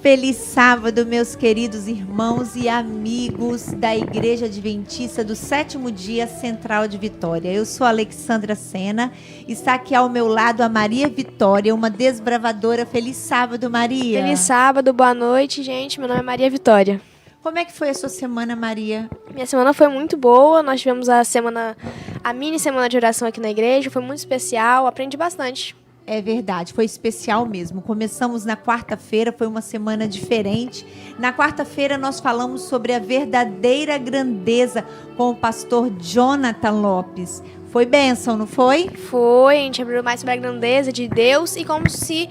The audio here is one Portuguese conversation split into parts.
Feliz sábado, meus queridos irmãos e amigos da Igreja Adventista do Sétimo Dia Central de Vitória. Eu sou a Alexandra Sena, está aqui ao meu lado a Maria Vitória, uma desbravadora. Feliz sábado, Maria. Feliz sábado, boa noite, gente. Meu nome é Maria Vitória. Como é que foi a sua semana, Maria? Minha semana foi muito boa, nós tivemos a mini semana de oração aqui na igreja, foi muito especial, aprendi bastante. É verdade, foi especial mesmo. Começamos na quarta-feira, foi uma semana diferente. Na quarta-feira nós falamos sobre a verdadeira grandeza com o pastor Jonathan Lopes. Foi bênção, não foi? Foi, a gente abriu mais sobre a grandeza de Deus e como se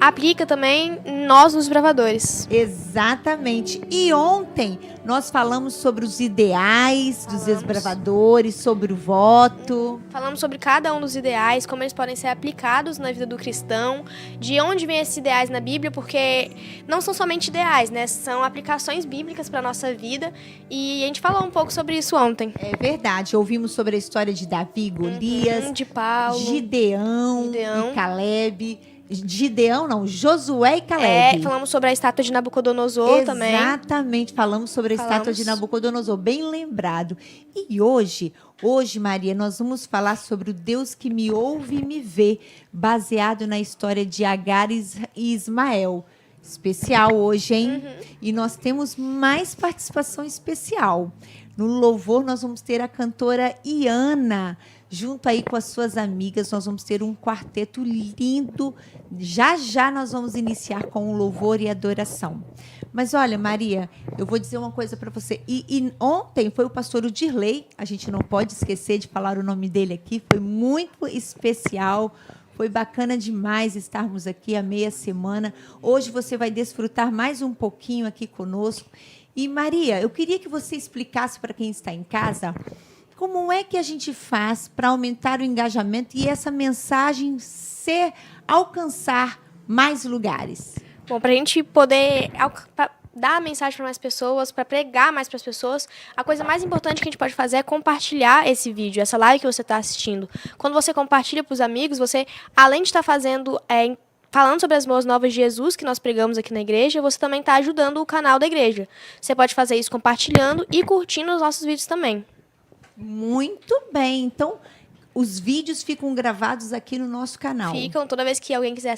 aplica também nós, os bravadores. Exatamente. E ontem nós falamos sobre os ideais dos desbravadores, sobre o voto. Falamos sobre cada um dos ideais, como eles podem ser aplicados na vida do cristão, de onde vêm esses ideais na Bíblia, porque não são somente ideais, né? São aplicações bíblicas para a nossa vida e a gente falou um pouco sobre isso ontem. É verdade. Ouvimos sobre a história de Davi, Golias, de Paulo, Gideão e Caleb. Gideão não, Josué e Caleb. Falamos sobre a estátua de Nabucodonosor também. Exatamente, falamos sobre a estátua de Nabucodonosor, bem lembrado. E hoje, Maria, nós vamos falar sobre o Deus que me ouve e me vê, baseado na história de Agar e Ismael. Especial hoje, hein? E nós temos mais participação especial. No louvor, nós vamos ter a cantora Iana, junto aí com as suas amigas. Nós vamos ter um quarteto lindo. Já nós vamos iniciar com o louvor e adoração. Mas olha, Maria, eu vou dizer uma coisa para você. E ontem foi o pastor Udirley, a gente não pode esquecer de falar o nome dele aqui, foi muito especial. Foi bacana demais estarmos aqui há meia semana. Hoje você vai desfrutar mais um pouquinho aqui conosco. E, Maria, eu queria que você explicasse para quem está em casa como é que a gente faz para aumentar o engajamento e essa mensagem alcançar mais lugares. Bom, para a gente poder dar a mensagem para mais pessoas, para pregar mais para as pessoas, a coisa mais importante que a gente pode fazer é compartilhar esse vídeo, essa live que você está assistindo. Quando você compartilha para os amigos, você, além de estar falando sobre as boas novas de Jesus que nós pregamos aqui na igreja, você também está ajudando o canal da igreja. Você pode fazer isso compartilhando e curtindo os nossos vídeos também. Muito bem. Então, os vídeos ficam gravados aqui no nosso canal. Ficam. Toda vez que alguém quiser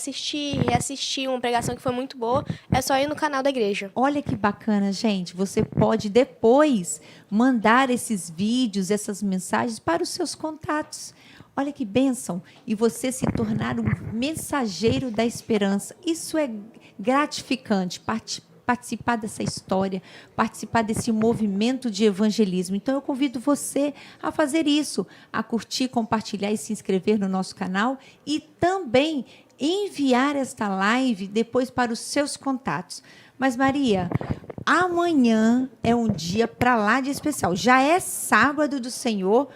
reassistir uma pregação que foi muito boa, é só ir no canal da igreja. Olha que bacana, gente. Você pode depois mandar esses vídeos, essas mensagens para os seus contatos. Olha que bênção. E você se tornar um mensageiro da esperança. Isso é gratificante, participar dessa história, participar desse movimento de evangelismo. Então, eu convido você a fazer isso, a curtir, compartilhar e se inscrever no nosso canal e também enviar esta live depois para os seus contatos. Mas, Maria, amanhã é um dia para lá de especial. Já é sábado do Senhor,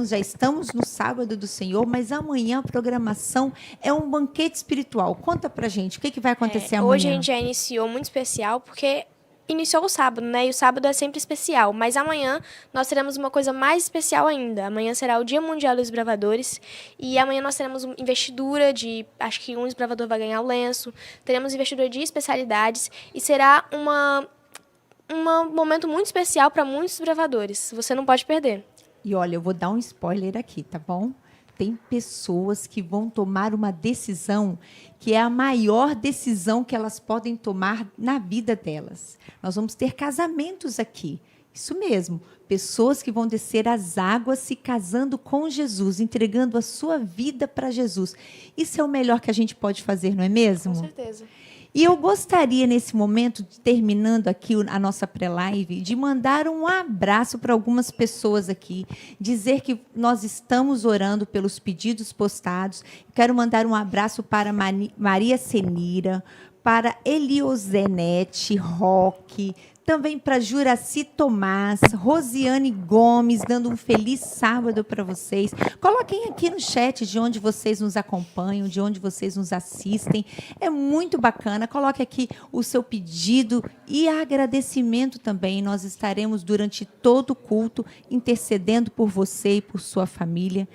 já estamos no sábado do Senhor, mas amanhã a programação é um banquete espiritual. Conta pra gente, o que vai acontecer amanhã? Hoje a gente já iniciou muito especial, porque iniciou o sábado, né? E o sábado é sempre especial. Mas amanhã nós teremos uma coisa mais especial ainda. Amanhã será o Dia Mundial dos Bravadores. E amanhã nós teremos uma investidura acho que um desbravador vai ganhar o lenço. Teremos investidura de especialidades. E será um momento muito especial para muitos bravadores. Você não pode perder. E olha, eu vou dar um spoiler aqui, tá bom? Tem pessoas que vão tomar uma decisão que é a maior decisão que elas podem tomar na vida delas. Nós vamos ter casamentos aqui. Isso mesmo. Pessoas que vão descer as águas se casando com Jesus, entregando a sua vida para Jesus. Isso é o melhor que a gente pode fazer, não é mesmo? Com certeza. E eu gostaria, nesse momento, terminando aqui a nossa pré-live, de mandar um abraço para algumas pessoas aqui, dizer que nós estamos orando pelos pedidos postados. Quero mandar um abraço para Maria Senira, para Eliozenete Roque, Também para Juraci Tomás, Rosiane Gomes, dando um feliz sábado para vocês. Coloquem aqui no chat de onde vocês nos acompanham, de onde vocês nos assistem. É muito bacana. Coloque aqui o seu pedido e agradecimento também. Nós estaremos durante todo o culto intercedendo por você e por sua família.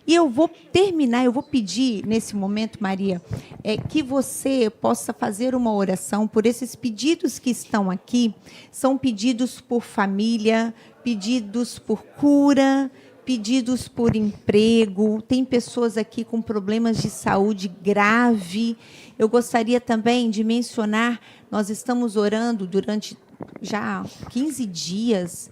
E eu vou terminar, eu vou pedir nesse momento, Maria, que você possa fazer uma oração por esses pedidos que estão aqui. São pedidos por família, pedidos por cura, pedidos por emprego. Tem pessoas aqui com problemas de saúde grave. Eu gostaria também de mencionar, nós estamos orando durante já 15 dias,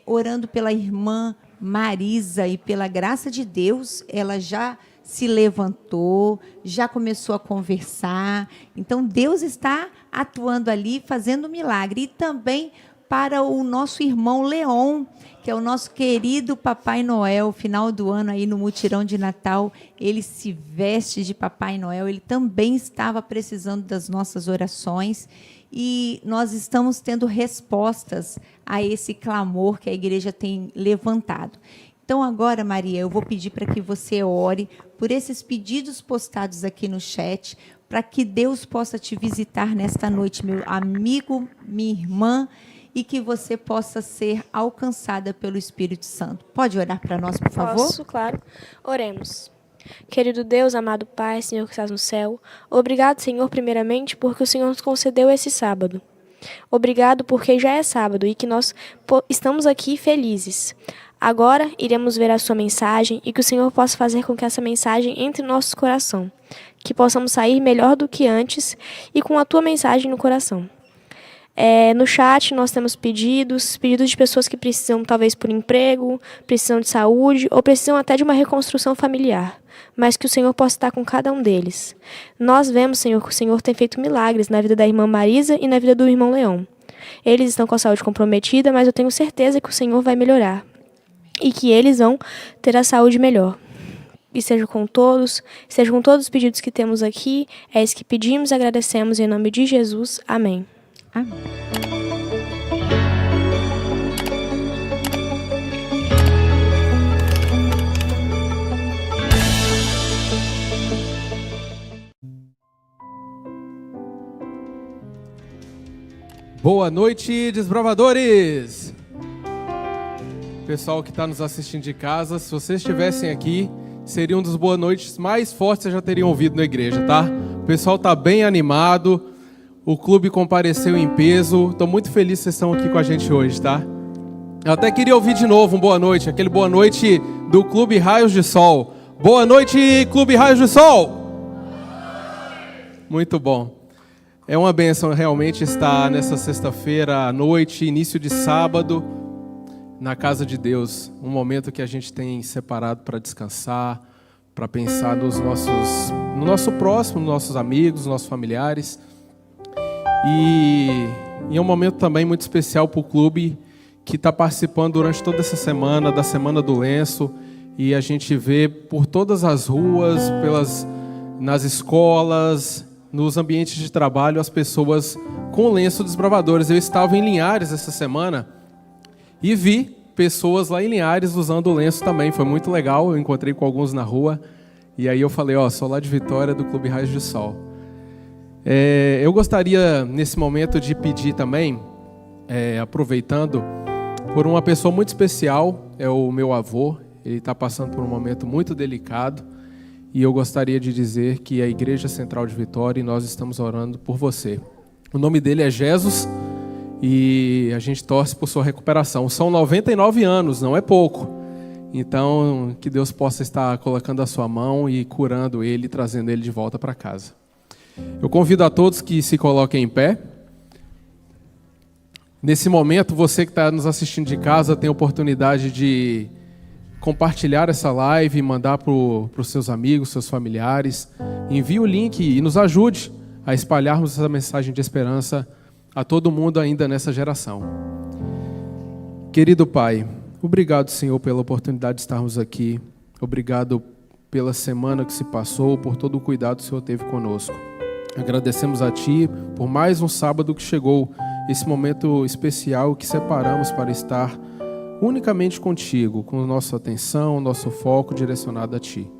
orando pela irmã Marisa, e pela graça de Deus, ela já se levantou, já começou a conversar. Então, Deus está atuando ali, fazendo milagre. E também para o nosso irmão Leon, que é o nosso querido Papai Noel. Final do ano, aí no mutirão de Natal, ele se veste de Papai Noel. Ele também estava precisando das nossas orações. E nós estamos tendo respostas a esse clamor que a igreja tem levantado. Então, agora, Maria, eu vou pedir para que você ore por esses pedidos postados aqui no chat, para que Deus possa te visitar nesta noite, meu amigo, minha irmã, e que você possa ser alcançada pelo Espírito Santo. Pode orar para nós, por favor? Posso, claro. Oremos. Querido Deus, amado Pai, Senhor que estás no céu, obrigado, Senhor, primeiramente, porque o Senhor nos concedeu esse sábado. Obrigado porque já é sábado e que nós estamos aqui felizes. Agora iremos ver a sua mensagem e que o Senhor possa fazer com que essa mensagem entre no nosso coração, que possamos sair melhor do que antes e com a tua mensagem no coração. No chat nós temos pedidos de pessoas que precisam talvez por emprego, precisam de saúde ou precisam até de uma reconstrução familiar, mas que o Senhor possa estar com cada um deles. Nós vemos, Senhor, que o Senhor tem feito milagres na vida da irmã Marisa e na vida do irmão Leão. Eles estão com a saúde comprometida, mas eu tenho certeza que o Senhor vai melhorar e que eles vão ter a saúde melhor. E seja com todos os pedidos que temos aqui, é isso que pedimos e agradecemos em nome de Jesus. Amém. Amém. Boa noite, desbravadores! Pessoal que está nos assistindo de casa, se vocês estivessem aqui, seria um dos boas noites mais fortes que vocês já teriam ouvido na igreja, tá? O pessoal está bem animado. O clube compareceu em peso. Estou muito feliz que vocês estão aqui com a gente hoje, tá? Eu até queria ouvir de novo um boa noite, aquele boa noite do Clube Raios de Sol. Boa noite, Clube Raios de Sol! Muito bom. É uma bênção realmente estar nessa sexta-feira à noite, início de sábado, na casa de Deus. Um momento que a gente tem separado para descansar, para pensar no nosso próximo, nos nossos amigos, nos nossos familiares. E é um momento também muito especial para o clube que está participando durante toda essa semana, da Semana do Lenço, e a gente vê por todas as ruas, nas escolas, nos ambientes de trabalho, as pessoas com o lenço desbravadores. Eu estava em Linhares essa semana e vi pessoas lá em Linhares usando o lenço também, foi muito legal, eu encontrei com alguns na rua, e aí eu falei, sou lá de Vitória, do Clube Raios de Sol. Eu gostaria, nesse momento, de pedir também, aproveitando, por uma pessoa muito especial, é o meu avô. Ele está passando por um momento muito delicado, e eu gostaria de dizer que a Igreja Central de Vitória, e nós estamos orando por você. O nome dele é Jesus, e a gente torce por sua recuperação. São 99 anos, não é pouco. Então, que Deus possa estar colocando a sua mão e curando ele, trazendo ele de volta para casa. Eu convido a todos que se coloquem em pé. Nesse momento, você que está nos assistindo de casa tem a oportunidade de compartilhar essa live e mandar para os seus amigos, seus familiares. Envie o link e nos ajude a espalharmos essa mensagem de esperança a todo mundo ainda nessa geração. Querido Pai, obrigado, Senhor, pela oportunidade de estarmos aqui. Obrigado pela semana que se passou, por todo o cuidado que o Senhor teve conosco. Agradecemos a Ti por mais um sábado que chegou esse momento especial que separamos para estar unicamente contigo, com nossa atenção, nosso foco direcionado a Ti.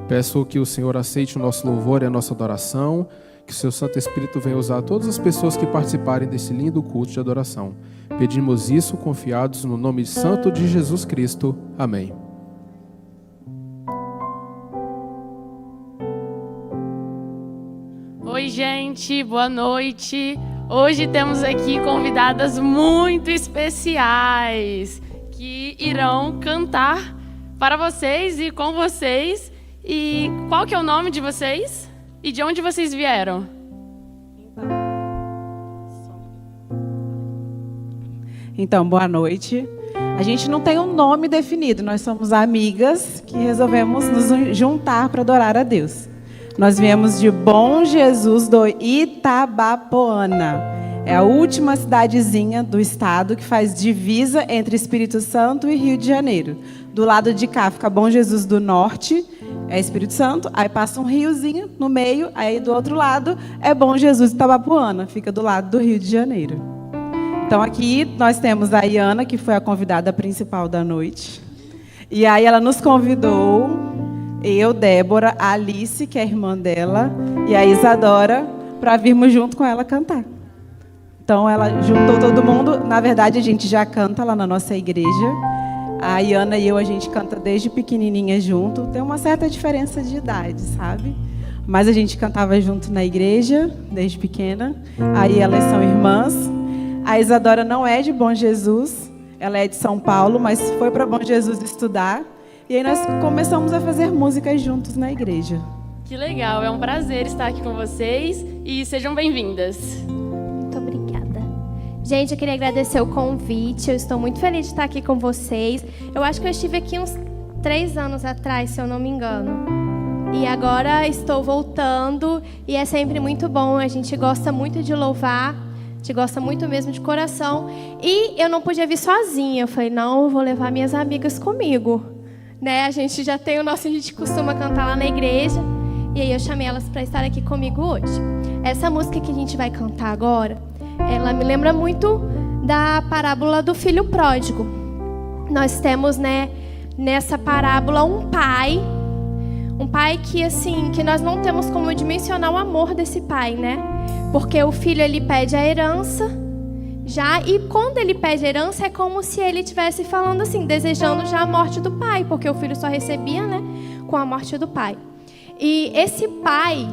Peço que o Senhor aceite o nosso louvor e a nossa adoração, que o Seu Santo Espírito venha usar todas as pessoas que participarem desse lindo culto de adoração. Pedimos isso confiados no nome santo de Jesus Cristo. Amém. Oi, gente, boa noite. Hoje temos aqui convidadas muito especiais que irão cantar para vocês e com vocês. E qual que é o nome de vocês? E de onde vocês vieram? Então, boa noite. A gente não tem um nome definido, nós somos amigas que resolvemos nos juntar para adorar a Deus. Nós viemos de Bom Jesus do Itabapoana. É a última cidadezinha do estado que faz divisa entre Espírito Santo e Rio de Janeiro. Do lado de cá fica Bom Jesus do Norte, é Espírito Santo, aí passa um riozinho no meio, aí do outro lado é Bom Jesus Itabapoana, fica do lado do Rio de Janeiro. Então aqui nós temos a Iana, que foi a convidada principal da noite. E aí ela nos convidou, eu, Débora, a Alice, que é a irmã dela, e a Isadora, para virmos junto com ela cantar. Então ela juntou todo mundo. Na verdade, a gente já canta lá na nossa igreja. A Iana e eu, a gente canta desde pequenininha junto. Tem uma certa diferença de idade, sabe? Mas a gente cantava junto na igreja, desde pequena. Aí elas são irmãs. A Isadora não é de Bom Jesus, ela é de São Paulo, mas foi para Bom Jesus estudar. E aí nós começamos a fazer músicas juntos na igreja. Que legal, é um prazer estar aqui com vocês e sejam bem-vindas. Muito obrigada. Gente, eu queria agradecer o convite, eu estou muito feliz de estar aqui com vocês. Eu acho que eu estive aqui uns 3 anos atrás, se eu não me engano. E agora estou voltando e é sempre muito bom, a gente gosta muito de louvar. A gente gosta muito mesmo de coração. E eu não podia vir sozinha. Eu falei, não, eu vou levar minhas amigas comigo. Né? A gente já tem o nosso... A gente costuma cantar lá na igreja. E aí eu chamei elas para estar aqui comigo hoje. Essa música que a gente vai cantar agora, ela me lembra muito da parábola do filho pródigo. Nós temos, né, nessa parábola um pai que, assim, que nós não temos como dimensionar o amor desse pai, né? Porque o filho, ele pede a herança, já, e quando ele pede a herança, é como se ele estivesse falando assim, desejando já a morte do pai, porque o filho só recebia, né, com a morte do pai. E esse pai,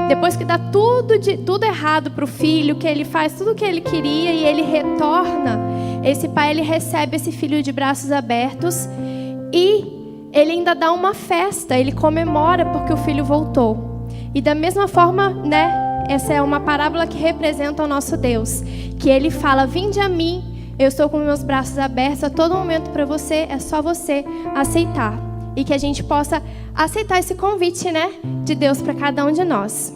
depois que dá tudo errado para o filho, que ele faz tudo o que ele queria e ele retorna, esse pai, ele recebe esse filho de braços abertos e ele ainda dá uma festa, ele comemora porque o filho voltou. E da mesma forma, né, essa é uma parábola que representa o nosso Deus, que Ele fala, vinde a mim, eu estou com meus braços abertos a todo momento para você, é só você aceitar. E que a gente possa aceitar esse convite, né, de Deus para cada um de nós.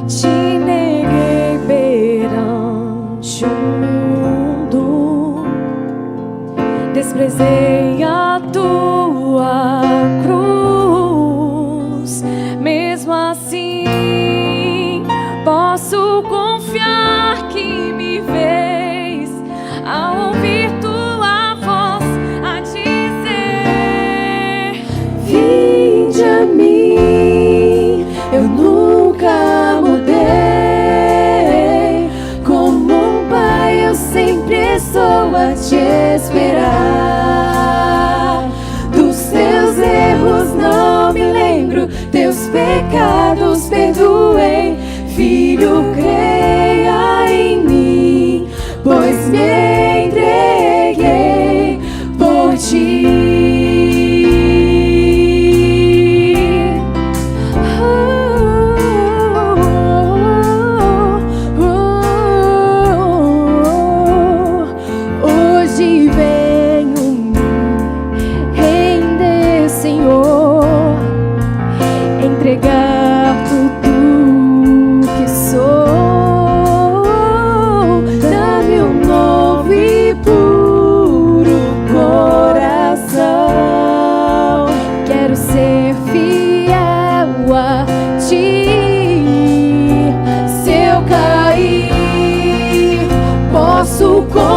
Te neguei perdão.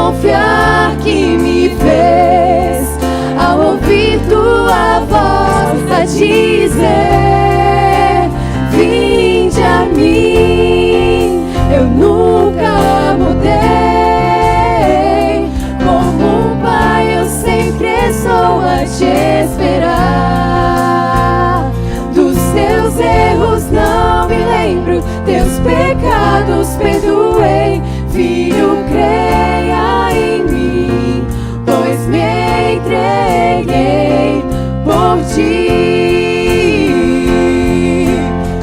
confiar que me fez ao ouvir tua voz a dizer: vinde a mim. Eu nunca mudei, como um pai eu sempre estou a te esperar. Dos teus erros não me lembro, teus pecados perdoei. Filho, creia em mim, pois me entreguei por ti.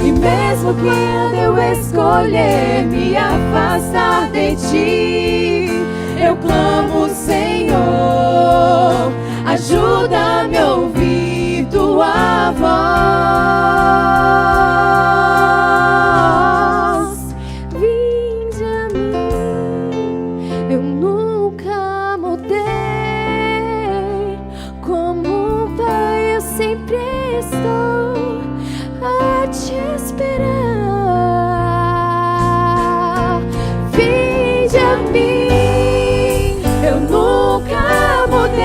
E mesmo quando eu escolher me afastar de ti, eu clamo, Senhor, ajuda-me a ouvir tua voz. Vinde a mim, eu nunca mudei, como um pai eu sempre estou a te esperar. Vinde a mim, eu nunca mudei,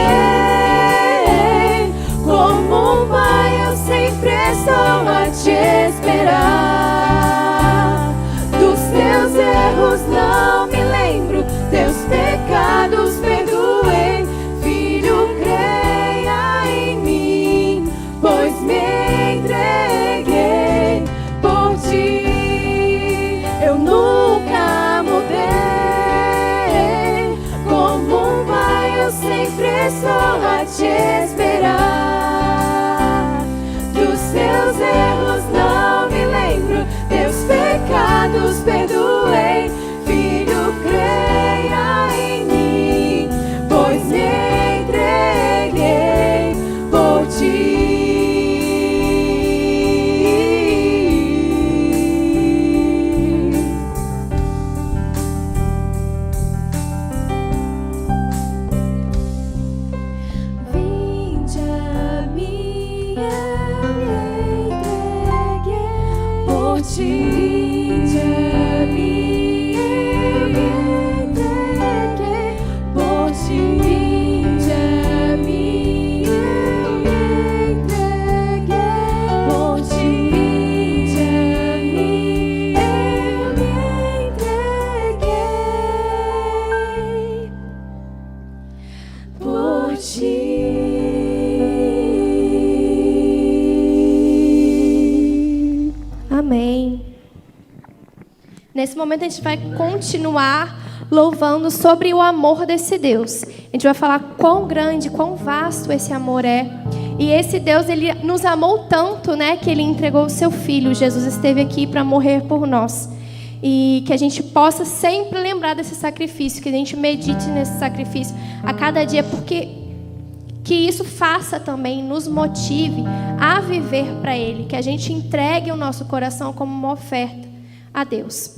como um pai eu sempre estou a te esperar. Dos teus erros não me lembro, teus pecados perdoei. Filho, creia em mim, pois me entreguei por ti. Eu nunca mudei, como um pai eu sempre estou a te esperar. Dos teus erros não me lembro, teus pecados perdoei. Filho, creia em mim, pois me entreguei por ti. Vinde a mim, eu me entreguei por ti. Vinde a mim, eu me entreguei por ti. Vinde a mim, eu me entreguei por ti. Vinde a mim, eu me entreguei por ti. Amém. Nesse momento a gente vai continuar louvando sobre o amor desse Deus. A gente vai falar quão grande, quão vasto esse amor é. E esse Deus, ele nos amou tanto, né, que ele entregou o seu filho. Jesus esteve aqui para morrer por nós. E que a gente possa sempre lembrar desse sacrifício, que a gente medite nesse sacrifício a cada dia, porque que isso faça também, nos motive a viver para Ele, que a gente entregue o nosso coração como uma oferta a Deus.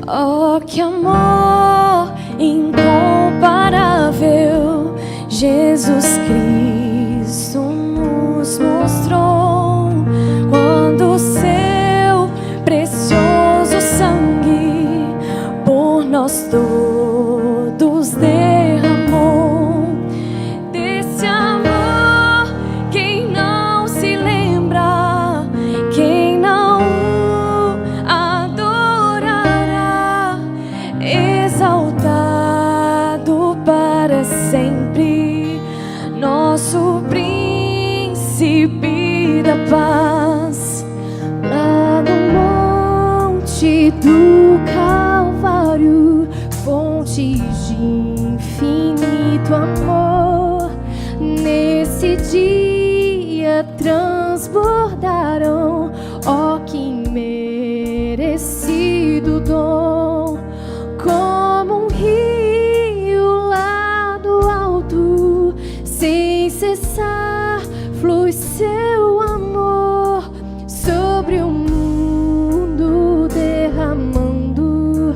Oh, que amor incomparável Jesus Cristo nos mostrou, quando seu precioso sangue por nós todos derramou. Desse amor, quem não se lembra, quem não o adorará, exaltado para sempre, nosso príncipe da paz. Lá no monte do Calvário, fonte de infinito amor, nesse dia transbordaram, ó, que merecido dom. Como um rio lá do alto, sem cessar flui seu amor sobre o mundo, derramando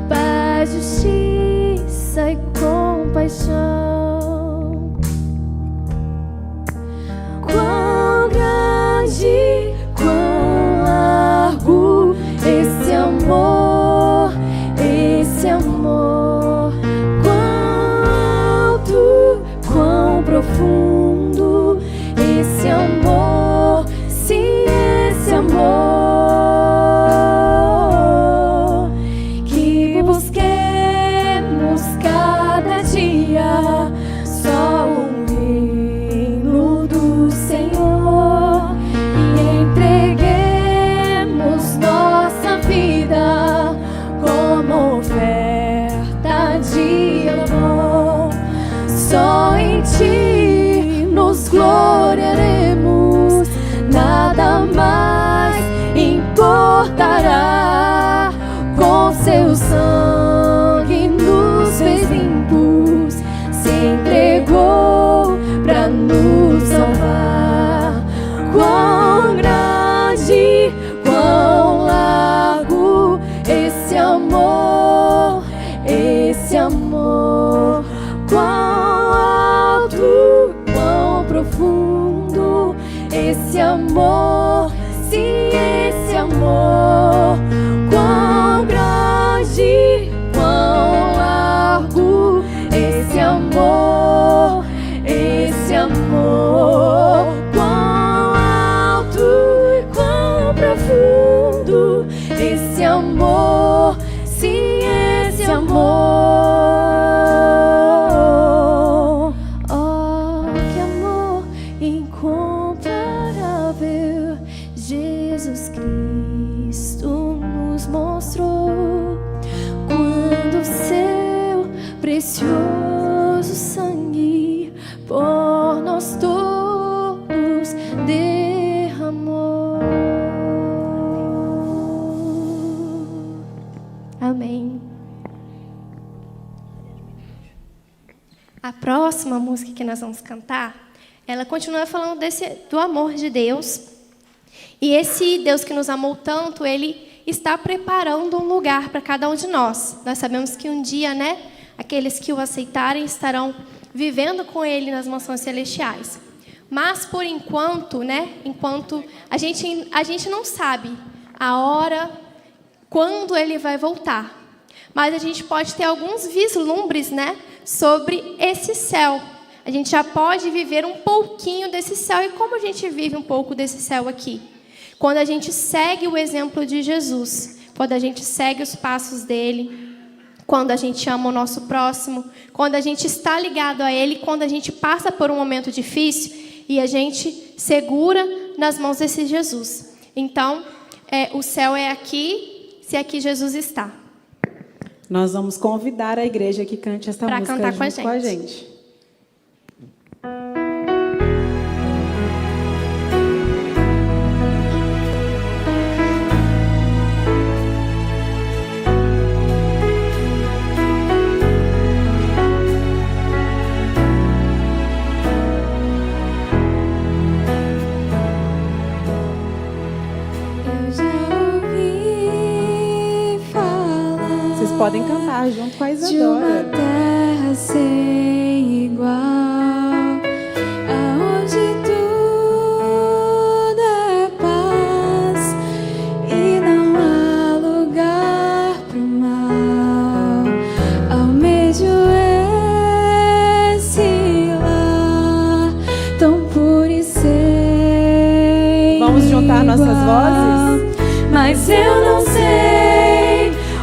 paz, justiça e compaixão. profundo esse amor, sim, esse amor. Oh, que amor incomparável Jesus Cristo nos mostrou quando seu precioso sangue por nós todos derramou. Amém. A próxima música que nós vamos cantar, ela continua falando do amor de Deus. E esse Deus que nos amou tanto, Ele está preparando um lugar para cada um de nós. Nós sabemos que um dia, né, aqueles que o aceitarem estarão vivendo com Ele nas mansões celestiais. Mas, por enquanto, né, enquanto a gente não sabe a hora, quando Ele vai voltar. Mas a gente pode ter alguns vislumbres, né, sobre esse céu. A gente já pode viver um pouquinho desse céu. E como a gente vive um pouco desse céu aqui? Quando a gente segue o exemplo de Jesus, quando a gente segue os passos dele, quando a gente ama o nosso próximo, quando a gente está ligado a Ele, quando a gente passa por um momento difícil e a gente segura nas mãos desse Jesus. Então, o céu é aqui, se aqui Jesus está. Nós vamos convidar a igreja que cante esta música cantar junto com a gente. Podem cantar junto com a Isadora. De uma terra sem igual, aonde tudo é paz e não há lugar pro mal. Almejo esse lar tão puro e sem Vamos juntar nossas vozes? Mas eu não sei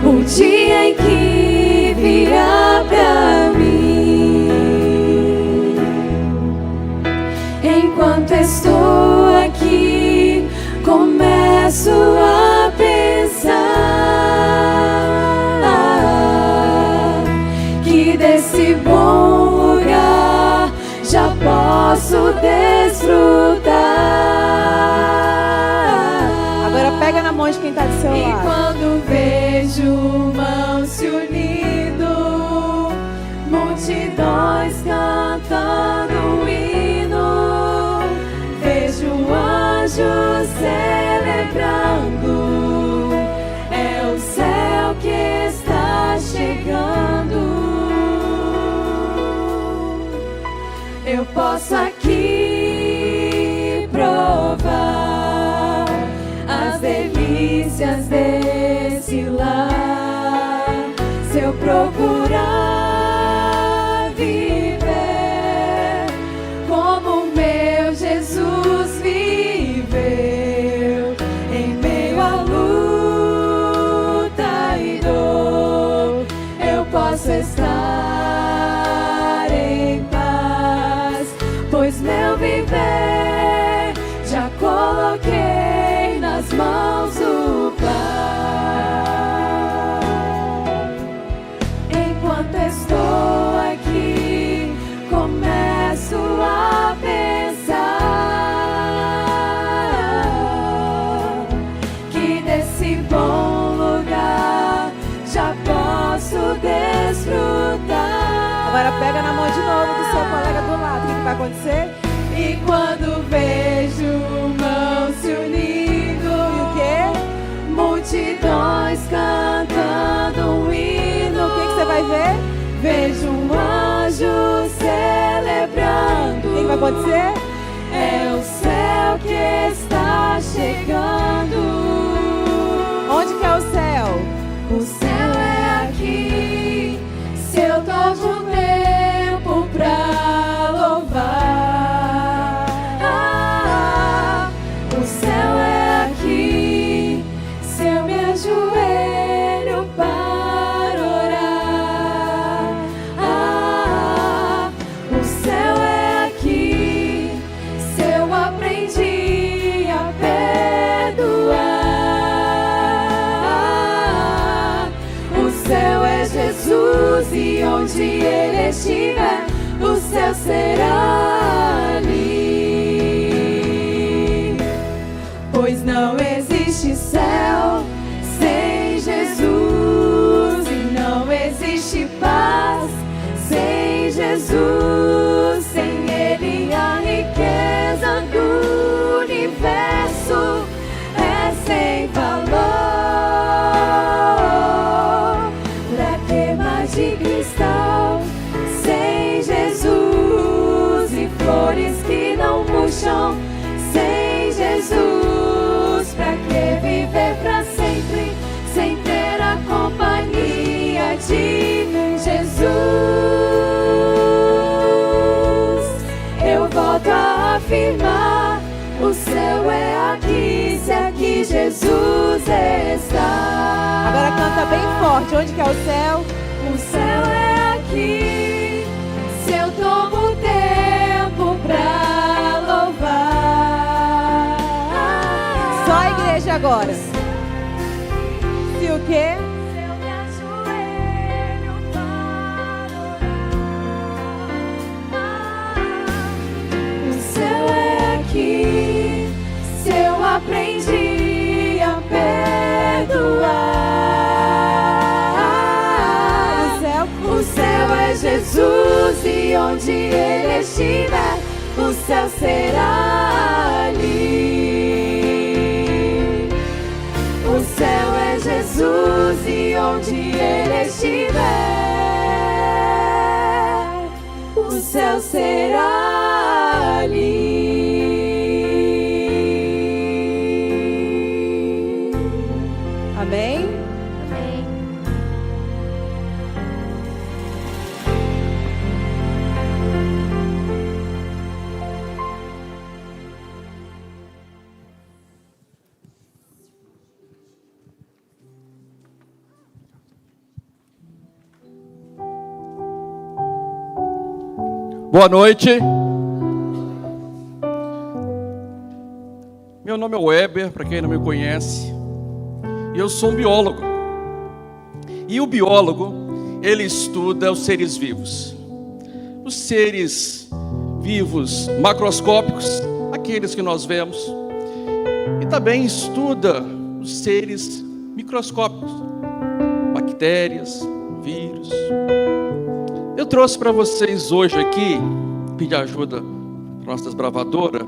o dia em que virá pra mim. Enquanto estou aqui, começo a pensar que desse bom lugar já posso desfrutar. Agora pega na mão de quem está do seu E lado. quando vejo mãos se unindo, multidões cantando um hino, vejo anjos celebrando, é o céu que está chegando. Eu posso aqui provar as delícias desse lar, se eu procurar viver como meu Jesus viveu, em meio à luta e dor, eu posso estar em paz, pois meu viver já coloquei nas mãos do Pai. Enquanto estou aqui, começo a pensar que desse bom lugar já posso desfrutar. Agora pega na mão de novo do seu colega do lado. O que vai acontecer? E quando vejo mãos se unindo, E o quê? multidões cantando um hino, O que você vai ver? vejo um anjo celebrando. O que vai acontecer? É o céu que está chegando. Onde que é o céu? O céu é aqui, se eu tomo um tempo pra louvar. O céu é aqui, onde Ele estiver, o céu será ali. Pois não existe céu sem Jesus, e não existe paz sem Jesus. Sem Ele a riqueza do universo é sem valor. Pra que mais de cristal sem Jesus, e flores que não murcham sem Jesus? Pra que viver pra sempre sem ter a companhia de Jesus? Eu volto a afirmar: o céu é aqui, se aqui Jesus está. Agora canta bem forte. Onde que é o céu? O céu é aqui, se eu tomo tempo pra louvar. Só a igreja agora. Se o quê? Se eu me ajoelho para orar. O céu é aqui, se eu aprendi a perdoar. O céu é Jesus, e onde Ele estiver, o céu será ali. O céu é Jesus, e onde Ele estiver, o céu será ali. Amém? Amém. Boa noite. Meu nome é Weber, para quem não me conhece, e eu sou um biólogo. E o biólogo, ele estuda os seres vivos. Os seres vivos macroscópicos, aqueles que nós vemos, e também estuda os seres microscópicos, bactérias, vírus. Eu trouxe para vocês hoje aqui, pedir ajuda para nossa desbravadora,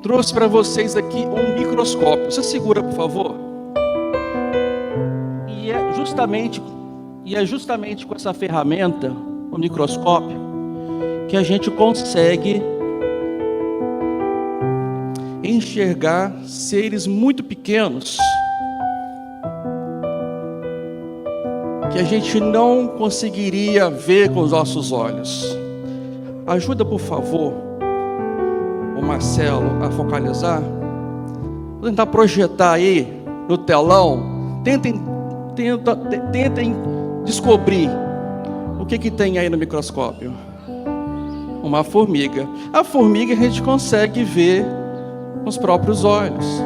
trouxe para vocês aqui um microscópio. Você segura, por favor? E é justamente com essa ferramenta, o microscópio, que a gente consegue enxergar seres muito pequenos que a gente não conseguiria ver com os nossos olhos. Ajuda, por favor, o Marcelo a focalizar. Vou tentar projetar aí no telão. Tentem descobrir o que tem aí no microscópio. Uma formiga. A formiga a gente consegue ver com os próprios olhos.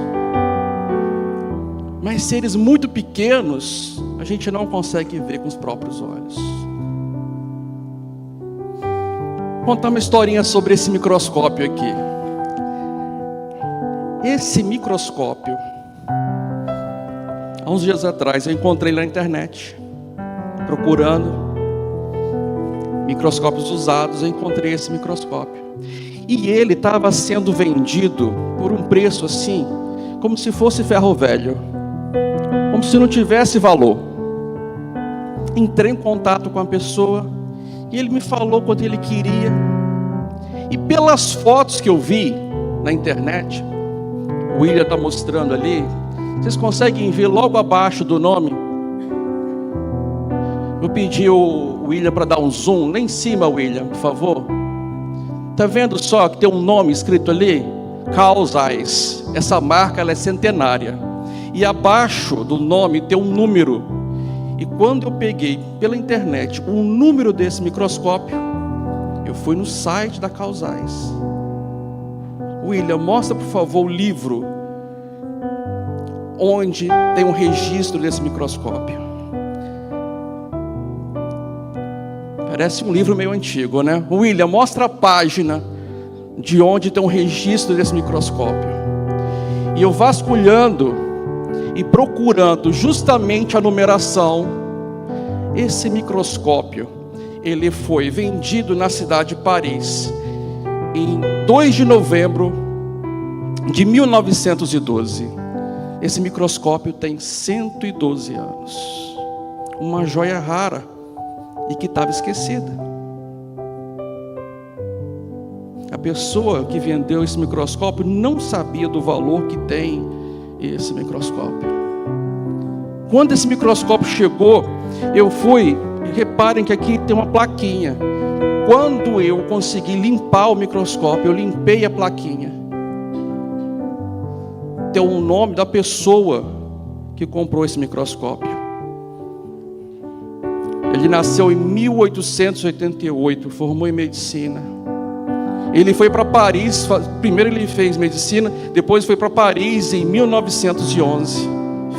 Mas seres muito pequenos a gente não consegue ver com os próprios olhos. Vou contar uma historinha sobre esse microscópio aqui. Esse microscópio, há uns dias atrás, eu encontrei na internet, procurando microscópios usados, eu encontrei esse microscópio. E ele estava sendo vendido por um preço assim, como se fosse ferro velho, como se não tivesse valor. Entrei em contato com a pessoa e ele me falou quanto ele queria. E pelas fotos que eu vi na internet, o William está mostrando ali, vocês conseguem ver logo abaixo do nome? Eu pedi o William para dar um zoom lá em cima, William, por favor. Tá vendo só que tem um nome escrito ali? Carl Zeiss. Essa marca ela é centenária. E abaixo do nome tem um número. E quando eu peguei pela internet o número desse microscópio, eu fui no site da Carl Zeiss. William, mostra por favor o livro onde tem um registro desse microscópio. Parece um livro meio antigo, né? William, mostra a página de onde tem um registro desse microscópio. E eu vasculhando e procurando justamente a numeração, esse microscópio, ele foi vendido na cidade de Paris em 2 de novembro de 1912. Esse microscópio tem 112 anos. Uma joia rara e que estava esquecida. A pessoa que vendeu esse microscópio não sabia do valor que tem esse microscópio. Quando esse microscópio chegou, eu fui, reparem que aqui tem uma plaquinha. Quando eu consegui limpar o microscópio, eu limpei a plaquinha. Tem o nome da pessoa que comprou esse microscópio. Ele nasceu em 1888, formou em medicina. Ele foi para Paris, primeiro ele fez medicina, depois foi para Paris em 1911.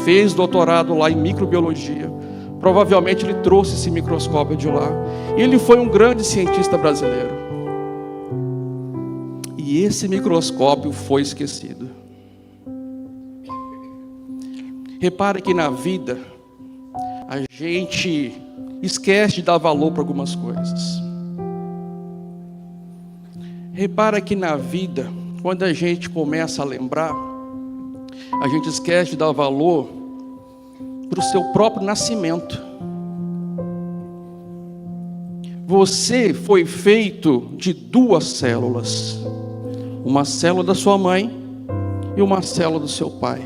Fez doutorado lá em microbiologia. Provavelmente ele trouxe esse microscópio de lá. E ele foi um grande cientista brasileiro. E esse microscópio foi esquecido. Repare que na vida a gente esquece de dar valor para algumas coisas. Repara que na vida, quando a gente começa a lembrar, a gente esquece de dar valor para o seu próprio nascimento. Você foi feito de 2 células. Uma célula da sua mãe e uma célula do seu pai.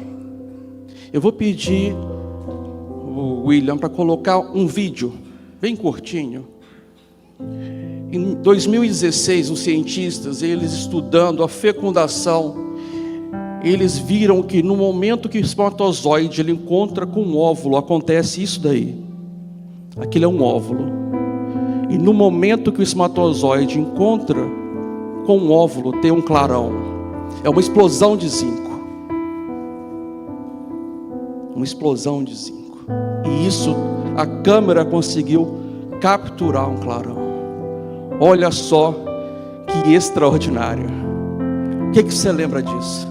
Eu vou pedir o William para colocar um vídeo bem curtinho. Em 2016, os cientistas, eles estudando a fecundação, eles viram que no momento que o espermatozoide ele encontra com um óvulo, acontece isso daí. Aquilo é um óvulo. E no momento que o espermatozoide encontra com um óvulo, tem um clarão. É uma explosão de zinco. Uma explosão de zinco. E isso, a câmera conseguiu capturar um clarão. Olha só que extraordinário. O que você lembra disso?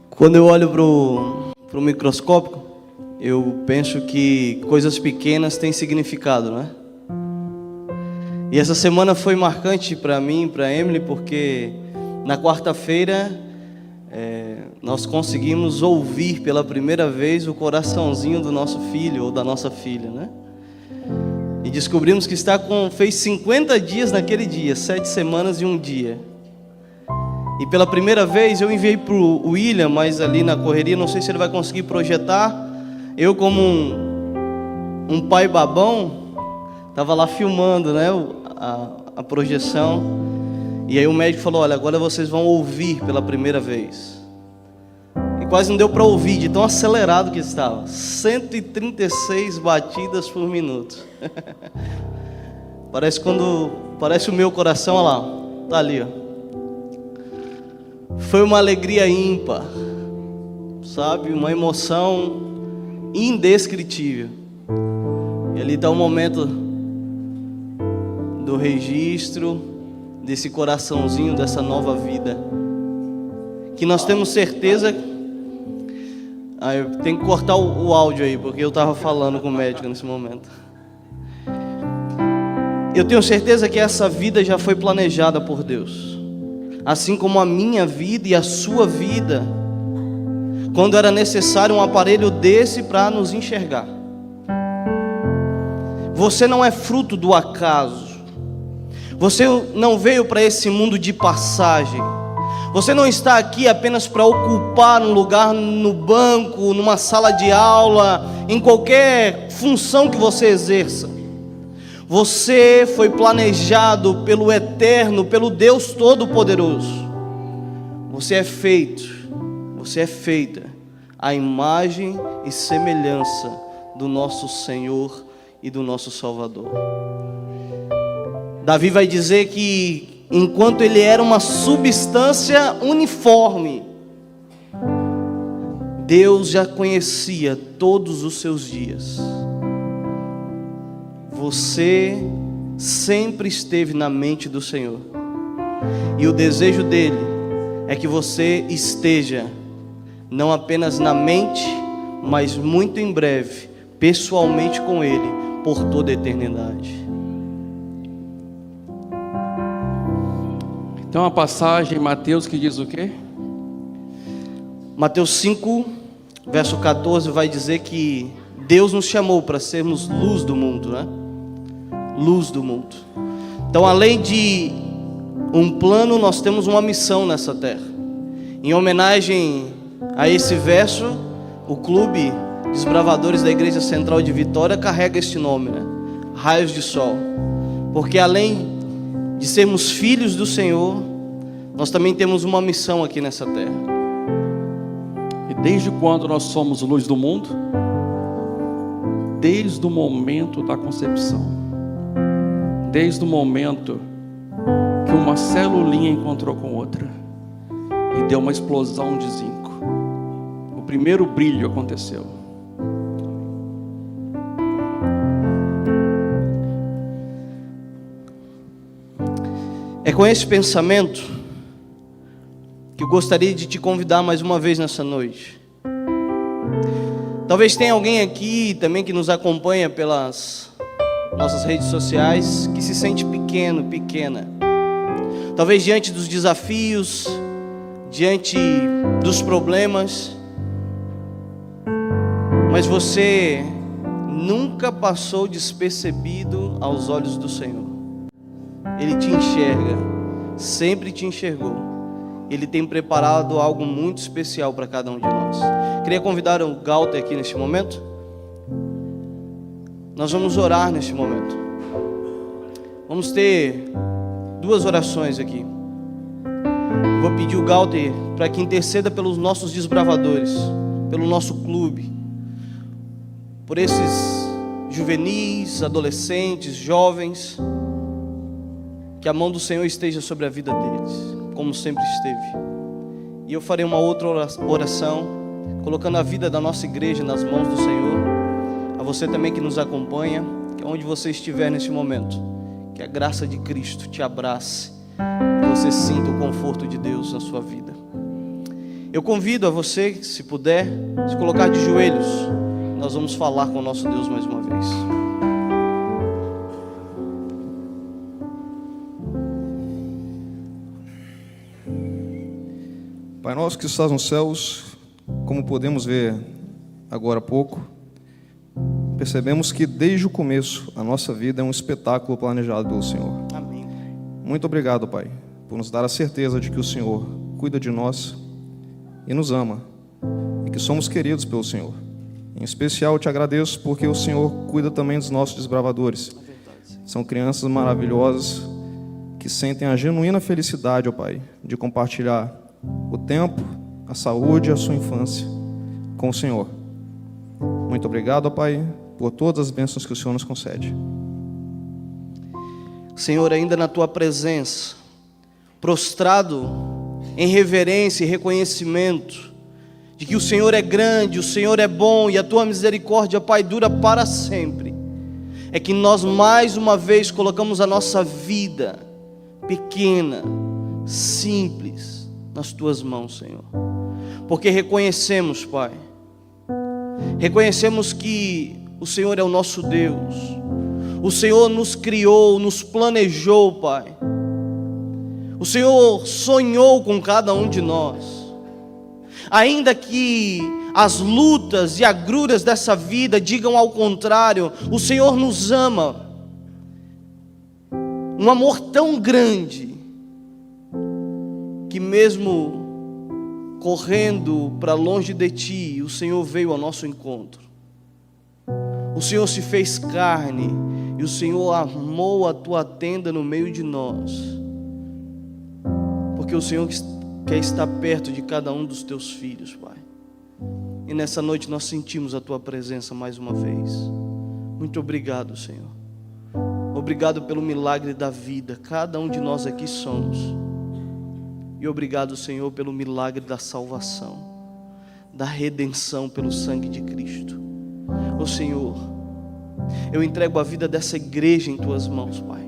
Quando eu olho para o microscópio, eu penso que coisas pequenas têm significado, né? E essa semana foi marcante para mim e para Emily, porque na quarta-feira nós conseguimos ouvir pela primeira vez o coraçãozinho do nosso filho ou da nossa filha, né? E descobrimos que fez 50 dias naquele dia, 7 semanas e 1 dia. E pela primeira vez eu enviei para o William, mas ali na correria, não sei se ele vai conseguir projetar. Eu como um pai babão, estava lá filmando, né, a projeção. E aí o médico falou, olha, agora vocês vão ouvir pela primeira vez. E quase não deu para ouvir, de tão acelerado que estava. 136 batidas por minuto. Parece o meu coração, olha lá, tá ali, ó. Foi uma alegria ímpar, sabe? Uma emoção indescritível. E ali está o momento do registro desse coraçãozinho, dessa nova vida. Que nós temos certeza... eu tenho que cortar o áudio aí, porque eu estava falando com o médico nesse momento. Eu tenho certeza que essa vida já foi planejada por Deus. Assim como a minha vida e a sua vida, quando era necessário um aparelho desse para nos enxergar. Você não é fruto do acaso. Você não veio para esse mundo de passagem. Você não está aqui apenas para ocupar um lugar no banco, numa sala de aula, em qualquer função que você exerça. Você foi planejado pelo Eterno, pelo Deus Todo-Poderoso. Você é feita à imagem e semelhança do nosso Senhor e do nosso Salvador. Davi vai dizer que enquanto ele era uma substância uniforme, Deus já conhecia todos os seus dias. você sempre esteve na mente do Senhor. E o desejo dele é que você esteja não apenas na mente, mas muito em breve, pessoalmente com ele, por toda a eternidade. Então a passagem em Mateus que diz o quê? Mateus 5, verso 14 vai dizer que Deus nos chamou para sermos luz do mundo, né? Luz do mundo. Então, além de um plano, nós temos uma missão nessa terra. Em homenagem a esse verso, o Clube Desbravadores da Igreja Central de Vitória carrega este nome, né? Raios de Sol. Porque além de sermos filhos do Senhor, nós também temos uma missão aqui nessa terra. E desde quando nós somos luz do mundo? Desde o momento da concepção. Desde o momento que uma celulinha encontrou com outra e deu uma explosão de zinco. O primeiro brilho aconteceu. É com esse pensamento que eu gostaria de te convidar mais uma vez nessa noite. Talvez tenha alguém aqui também que nos acompanha pelas nossas redes sociais que se sente pequeno, pequena. Talvez diante dos desafios, diante dos problemas, mas você nunca passou despercebido aos olhos do Senhor. Ele te enxerga, sempre te enxergou. Ele tem preparado algo muito especial para cada um de nós. Queria convidar o Galter aqui neste momento. Nós vamos orar neste momento. Vamos ter 2 orações aqui. Vou pedir o Galter para que interceda pelos nossos desbravadores, pelo nosso clube, por esses juvenis, adolescentes, jovens, que a mão do Senhor esteja sobre a vida deles, como sempre esteve. E eu farei uma outra oração, colocando a vida da nossa igreja nas mãos do Senhor. A você também que nos acompanha, que onde você estiver neste momento, que a graça de Cristo te abrace, que você sinta o conforto de Deus na sua vida. Eu convido a você, se puder, se colocar de joelhos. Nós vamos falar com o nosso Deus mais uma vez. Pai nosso que estás nos céus, como podemos ver agora há pouco, percebemos que desde o começo a nossa vida é um espetáculo planejado pelo Senhor. Amém. Muito obrigado, Pai, por nos dar a certeza de que o Senhor cuida de nós e nos ama, e que somos queridos pelo Senhor. Em especial eu te agradeço porque o Senhor cuida também dos nossos desbravadores. São crianças maravilhosas que sentem a genuína felicidade, ó Pai, de compartilhar o tempo, a saúde e a sua infância com o Senhor. Muito obrigado, ó Pai, por todas as bênçãos que o Senhor nos concede. Senhor, ainda na Tua presença, prostrado em reverência e reconhecimento de que o Senhor é grande, o Senhor é bom e a Tua misericórdia, Pai, dura para sempre, é que nós mais uma vez colocamos a nossa vida pequena, simples, nas Tuas mãos, Senhor, porque reconhecemos, Pai, reconhecemos que o Senhor é o nosso Deus, o Senhor nos criou, nos planejou, Pai, o Senhor sonhou com cada um de nós, ainda que as lutas e agruras dessa vida digam ao contrário, o Senhor nos ama, um amor tão grande, que mesmo correndo para longe de Ti, o Senhor veio ao nosso encontro. O Senhor se fez carne e o Senhor armou a Tua tenda no meio de nós, porque o Senhor quer estar perto de cada um dos Teus filhos, Pai. E nessa noite nós sentimos a Tua presença mais uma vez. Muito obrigado, Senhor. Obrigado pelo milagre da vida, cada um de nós aqui somos. E obrigado, Senhor, pelo milagre da salvação, da redenção pelo sangue de Cristo. Ó Senhor, Eu entrego a vida dessa igreja em Tuas mãos, Pai.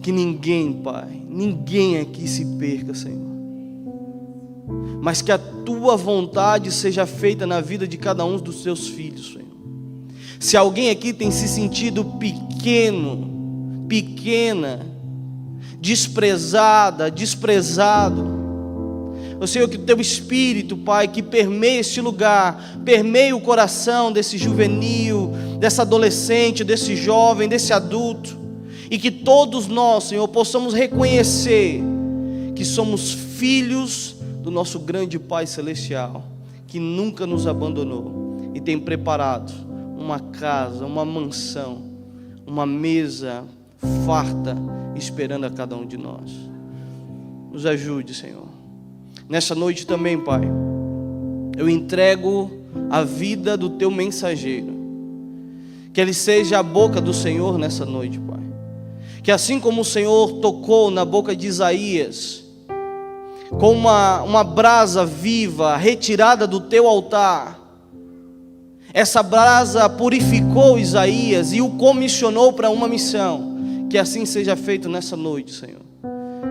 Que ninguém, Pai, ninguém aqui se perca, Senhor. Mas que a Tua vontade seja feita na vida de cada um dos Teus filhos, Senhor. Se alguém aqui tem se sentido pequeno, pequena, desprezada, desprezado, eu sei que o Teu Espírito, Pai, que permeia este lugar, permeia o coração desse juvenil, dessa adolescente, desse jovem, desse adulto, e que todos nós, Senhor, possamos reconhecer que somos filhos do nosso grande Pai Celestial, que nunca nos abandonou e tem preparado uma casa, uma mansão, uma mesa farta, esperando a cada um de nós. Nos ajude, Senhor. Nessa noite também, Pai, eu entrego a vida do Teu mensageiro. Que ele seja a boca do Senhor nessa noite, Pai. Que assim como o Senhor tocou na boca de Isaías, com uma brasa viva, retirada do Teu altar, essa brasa purificou Isaías e o comissionou para uma missão. Que assim seja feito nessa noite, Senhor.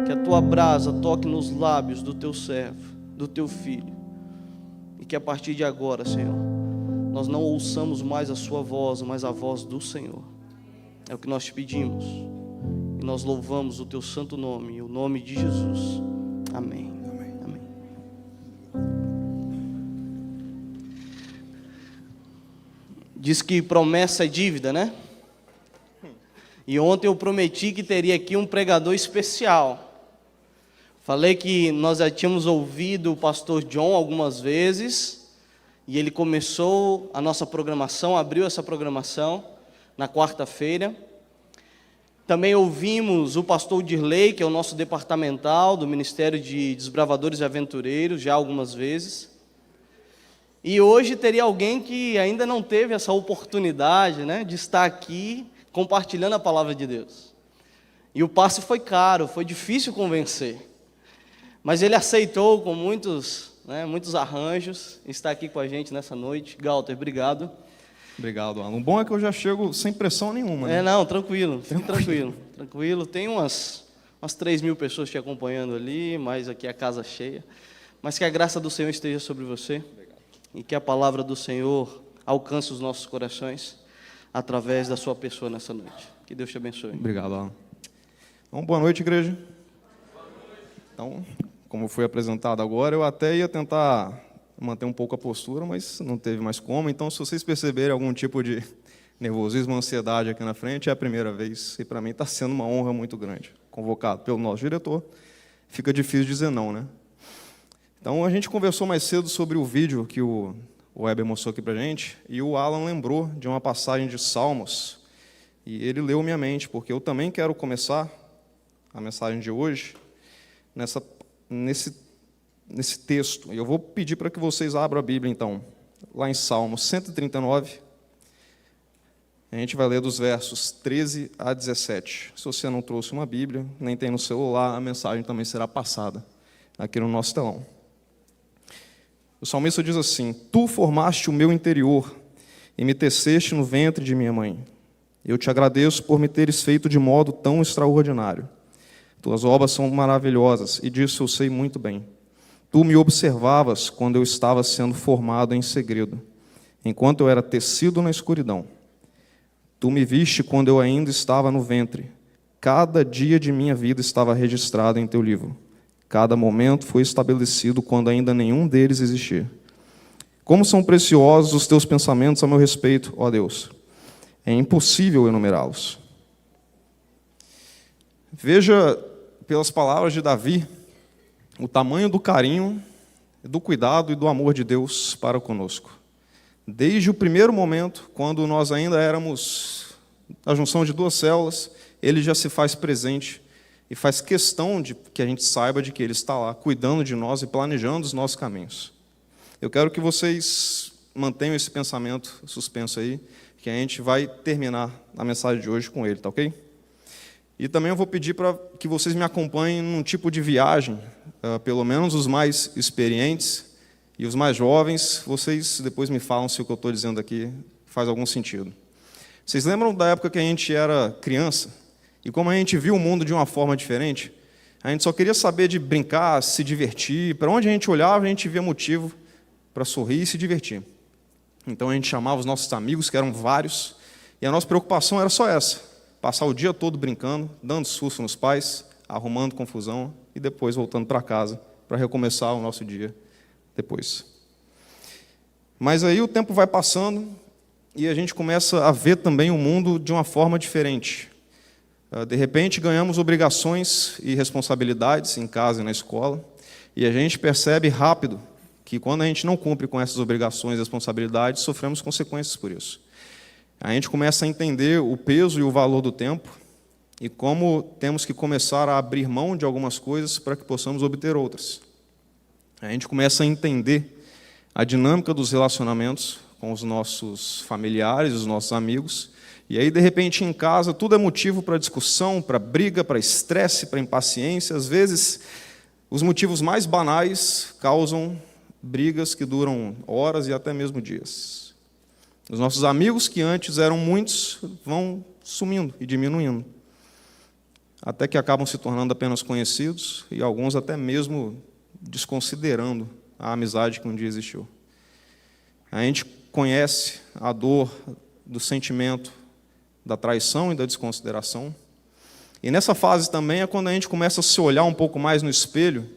Que a Tua brasa toque nos lábios do Teu servo, do Teu filho. E que a partir de agora, Senhor, nós não ouçamos mais a Sua voz, mas a voz do Senhor. É o que nós te pedimos. E nós louvamos o Teu santo nome, o nome de Jesus. Amém. Amém. Diz que promessa é dívida, né? E ontem eu prometi que teria aqui um pregador especial. Falei que nós já tínhamos ouvido o pastor John algumas vezes, e ele começou a nossa programação, abriu essa programação na quarta-feira. Também ouvimos o pastor Dirley, que é o nosso departamental do Ministério de Desbravadores e Aventureiros, já algumas vezes. E hoje teria alguém que ainda não teve essa oportunidade, né, de estar aqui compartilhando a palavra de Deus. E o passe foi caro, foi difícil convencer. Mas ele aceitou com muitos arranjos, estar aqui com a gente nessa noite. Galter, obrigado. Obrigado, Alan. O bom é que eu já chego sem pressão nenhuma, né? Não, tranquilo. Tem umas 3.000 pessoas te acompanhando ali, mais aqui a casa cheia. Mas que a graça do Senhor esteja sobre você. E que a palavra do Senhor alcance os nossos corações através da sua pessoa nessa noite. Que Deus te abençoe. Obrigado, Alan. Então, boa noite, igreja. Então, como foi apresentado agora, eu até ia tentar manter um pouco a postura, mas não teve mais como. Então, se vocês perceberem algum tipo de nervosismo, ansiedade aqui na frente, é a primeira vez. E para mim está sendo uma honra muito grande. Convocado pelo nosso diretor, fica difícil dizer não, né? Então, a gente conversou mais cedo sobre o vídeo que o Weber mostrou aqui para a gente, e o Alan lembrou de uma passagem de Salmos, e ele leu minha mente, porque eu também quero começar a mensagem de hoje nesse texto. E eu vou pedir para que vocês abram a Bíblia, então, lá em Salmos 139, a gente vai ler dos versos 13 a 17. Se você não trouxe uma Bíblia, nem tem no celular, a mensagem também será passada aqui no nosso telão. O salmista diz assim: Tu formaste o meu interior e me teceste no ventre de minha mãe. Eu te agradeço por me teres feito de modo tão extraordinário. Tuas obras são maravilhosas, e disso eu sei muito bem. Tu me observavas quando eu estava sendo formado em segredo, enquanto eu era tecido na escuridão. Tu me viste quando eu ainda estava no ventre. Cada dia de minha vida estava registrado em teu livro. Cada momento foi estabelecido quando ainda nenhum deles existia. Como são preciosos os teus pensamentos a meu respeito, ó Deus. É impossível enumerá-los. Veja, pelas palavras de Davi, o tamanho do carinho, do cuidado e do amor de Deus para conosco. Desde o primeiro momento, quando nós ainda éramos a junção de duas células, Ele já se faz presente e faz questão de que a gente saiba de que Ele está lá, cuidando de nós e planejando os nossos caminhos. Eu quero que vocês mantenham esse pensamento suspenso aí, que a gente vai terminar a mensagem de hoje com ele, tá ok? E também eu vou pedir para que vocês me acompanhem num tipo de viagem, pelo menos os mais experientes e os mais jovens. Vocês depois me falam se o que eu estou dizendo aqui faz algum sentido. Vocês lembram da época que a gente era criança? E como a gente viu o mundo de uma forma diferente? A gente só queria saber de brincar, se divertir. Para onde a gente olhava, a gente via motivo para sorrir e se divertir. Então a gente chamava os nossos amigos, que eram vários, e a nossa preocupação era só essa: passar o dia todo brincando, dando susto nos pais, arrumando confusão e depois voltando para casa para recomeçar o nosso dia depois. Mas aí o tempo vai passando e a gente começa a ver também o mundo de uma forma diferente. De repente ganhamos obrigações e responsabilidades em casa e na escola, e a gente percebe rápido que quando a gente não cumpre com essas obrigações e responsabilidades, sofremos consequências por isso. A gente começa a entender o peso e o valor do tempo e como temos que começar a abrir mão de algumas coisas para que possamos obter outras. A gente começa a entender a dinâmica dos relacionamentos com os nossos familiares, os nossos amigos, e aí, de repente, em casa, tudo é motivo para discussão, para briga, para estresse, para impaciência. Às vezes, os motivos mais banais causam brigas que duram horas e até mesmo dias. Os nossos amigos, que antes eram muitos, vão sumindo e diminuindo, até que acabam se tornando apenas conhecidos e alguns até mesmo desconsiderando a amizade que um dia existiu. A gente conhece a dor do sentimento da traição e da desconsideração. E nessa fase também é quando a gente começa a se olhar um pouco mais no espelho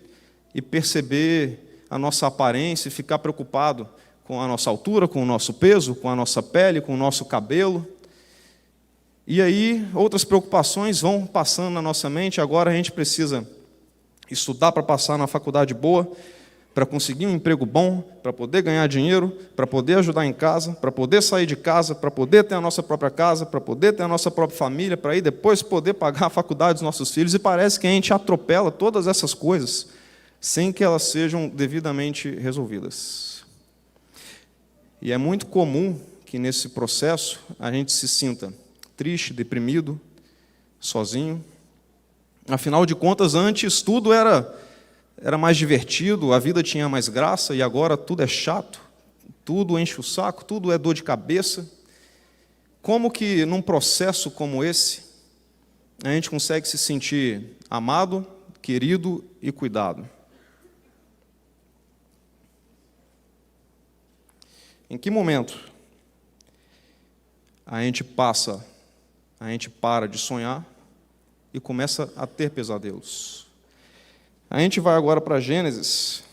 e perceber a nossa aparência e ficar preocupado com a nossa altura, com o nosso peso, com a nossa pele, com o nosso cabelo. E aí outras preocupações vão passando na nossa mente. Agora a gente precisa estudar para passar na faculdade boa, para conseguir um emprego bom, para poder ganhar dinheiro, para poder ajudar em casa, para poder sair de casa, para poder ter a nossa própria casa, para poder ter a nossa própria família, para aí depois poder pagar a faculdade dos nossos filhos. E parece que a gente atropela todas essas coisas sem que elas sejam devidamente resolvidas. E é muito comum que nesse processo a gente se sinta triste, deprimido, sozinho. Afinal de contas, antes tudo era mais divertido, a vida tinha mais graça, e agora tudo é chato, tudo enche o saco, tudo é dor de cabeça. Como que num processo como esse, a gente consegue se sentir amado, querido e cuidado? Em que momento a gente para de sonhar e começa a ter pesadelos? A gente vai agora para Gênesis,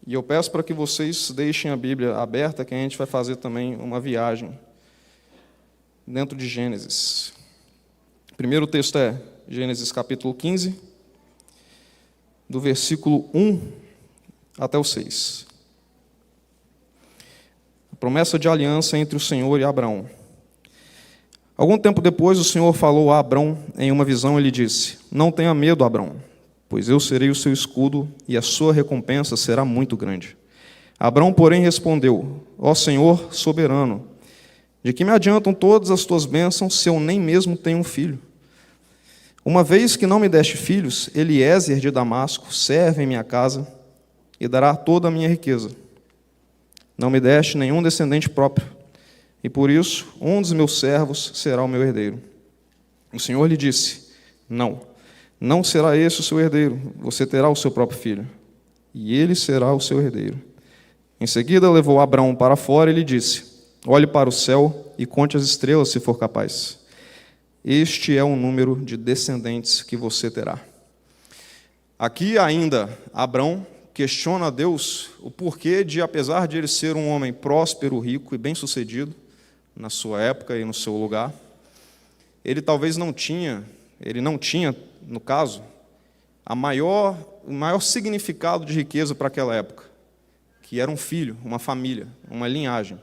e eu peço para que vocês deixem a Bíblia aberta, que a gente vai fazer também uma viagem dentro de Gênesis. O primeiro texto é Gênesis capítulo 15, do versículo 1 até o 6. A promessa de aliança entre o Senhor e Abraão. Algum tempo depois, o Senhor falou a Abraão em uma visão e lhe disse: Não tenha medo, Abraão, pois eu serei o seu escudo e a sua recompensa será muito grande. Abraão, porém, respondeu: Ó Senhor soberano, de que me adiantam todas as tuas bênçãos se eu nem mesmo tenho um filho? Uma vez que não me deste filhos, Eliezer de Damasco serve em minha casa e dará toda a minha riqueza. Não me deste nenhum descendente próprio, e por isso um dos meus servos será o meu herdeiro. O Senhor lhe disse: Não será esse o seu herdeiro, você terá o seu próprio filho, e ele será o seu herdeiro. Em seguida levou Abraão para fora e lhe disse: Olhe para o céu e conte as estrelas, se for capaz. Este é o número de descendentes que você terá. Aqui ainda Abraão questiona a Deus o porquê de, apesar de ele ser um homem próspero, rico e bem-sucedido na sua época e no seu lugar, ele não tinha, no caso, o maior significado de riqueza para aquela época, que era um filho, uma família, uma linhagem.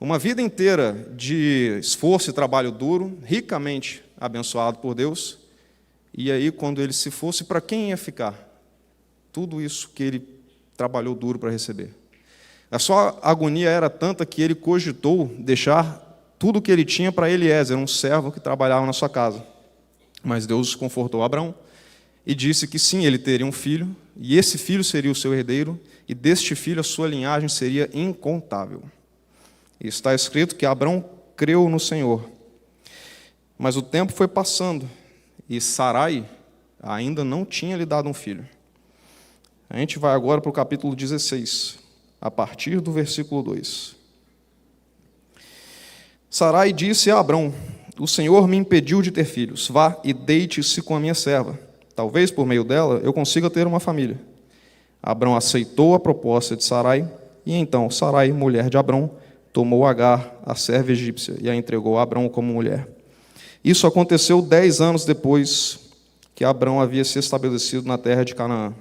Uma vida inteira de esforço e trabalho duro, ricamente abençoado por Deus, e aí, quando ele se fosse, para quem ia ficar tudo isso que ele trabalhou duro para receber? A sua agonia era tanta que ele cogitou deixar tudo o que ele tinha para Eliezer, um servo que trabalhava na sua casa. Mas Deus confortou Abraão e disse que sim, ele teria um filho, e esse filho seria o seu herdeiro, e deste filho a sua linhagem seria incontável. E está escrito que Abrão creu no Senhor. Mas o tempo foi passando e Sarai ainda não tinha lhe dado um filho. A gente vai agora para o capítulo 16, a partir do versículo 2. Sarai disse a Abrão: o Senhor me impediu de ter filhos. Vá e deite-se com a minha serva. Talvez por meio dela eu consiga ter uma família. Abrão aceitou a proposta de Sarai, e então Sarai, mulher de Abrão, tomou Agar, a serva egípcia, e a entregou a Abrão como mulher. Isso aconteceu 10 anos depois que Abrão havia se estabelecido na terra de Canaã.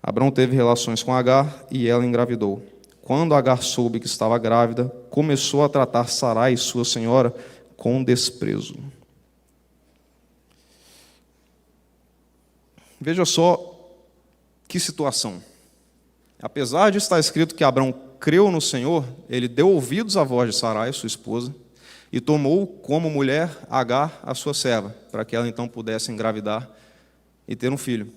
Abrão teve relações com Agar e ela engravidou. Quando Agar soube que estava grávida, começou a tratar Sarai, sua senhora, com desprezo. Veja só que situação. Apesar de estar escrito que Abrão creu no Senhor, ele deu ouvidos à voz de Sarai, sua esposa, e tomou como mulher Agar, a sua serva, para que ela então pudesse engravidar e ter um filho.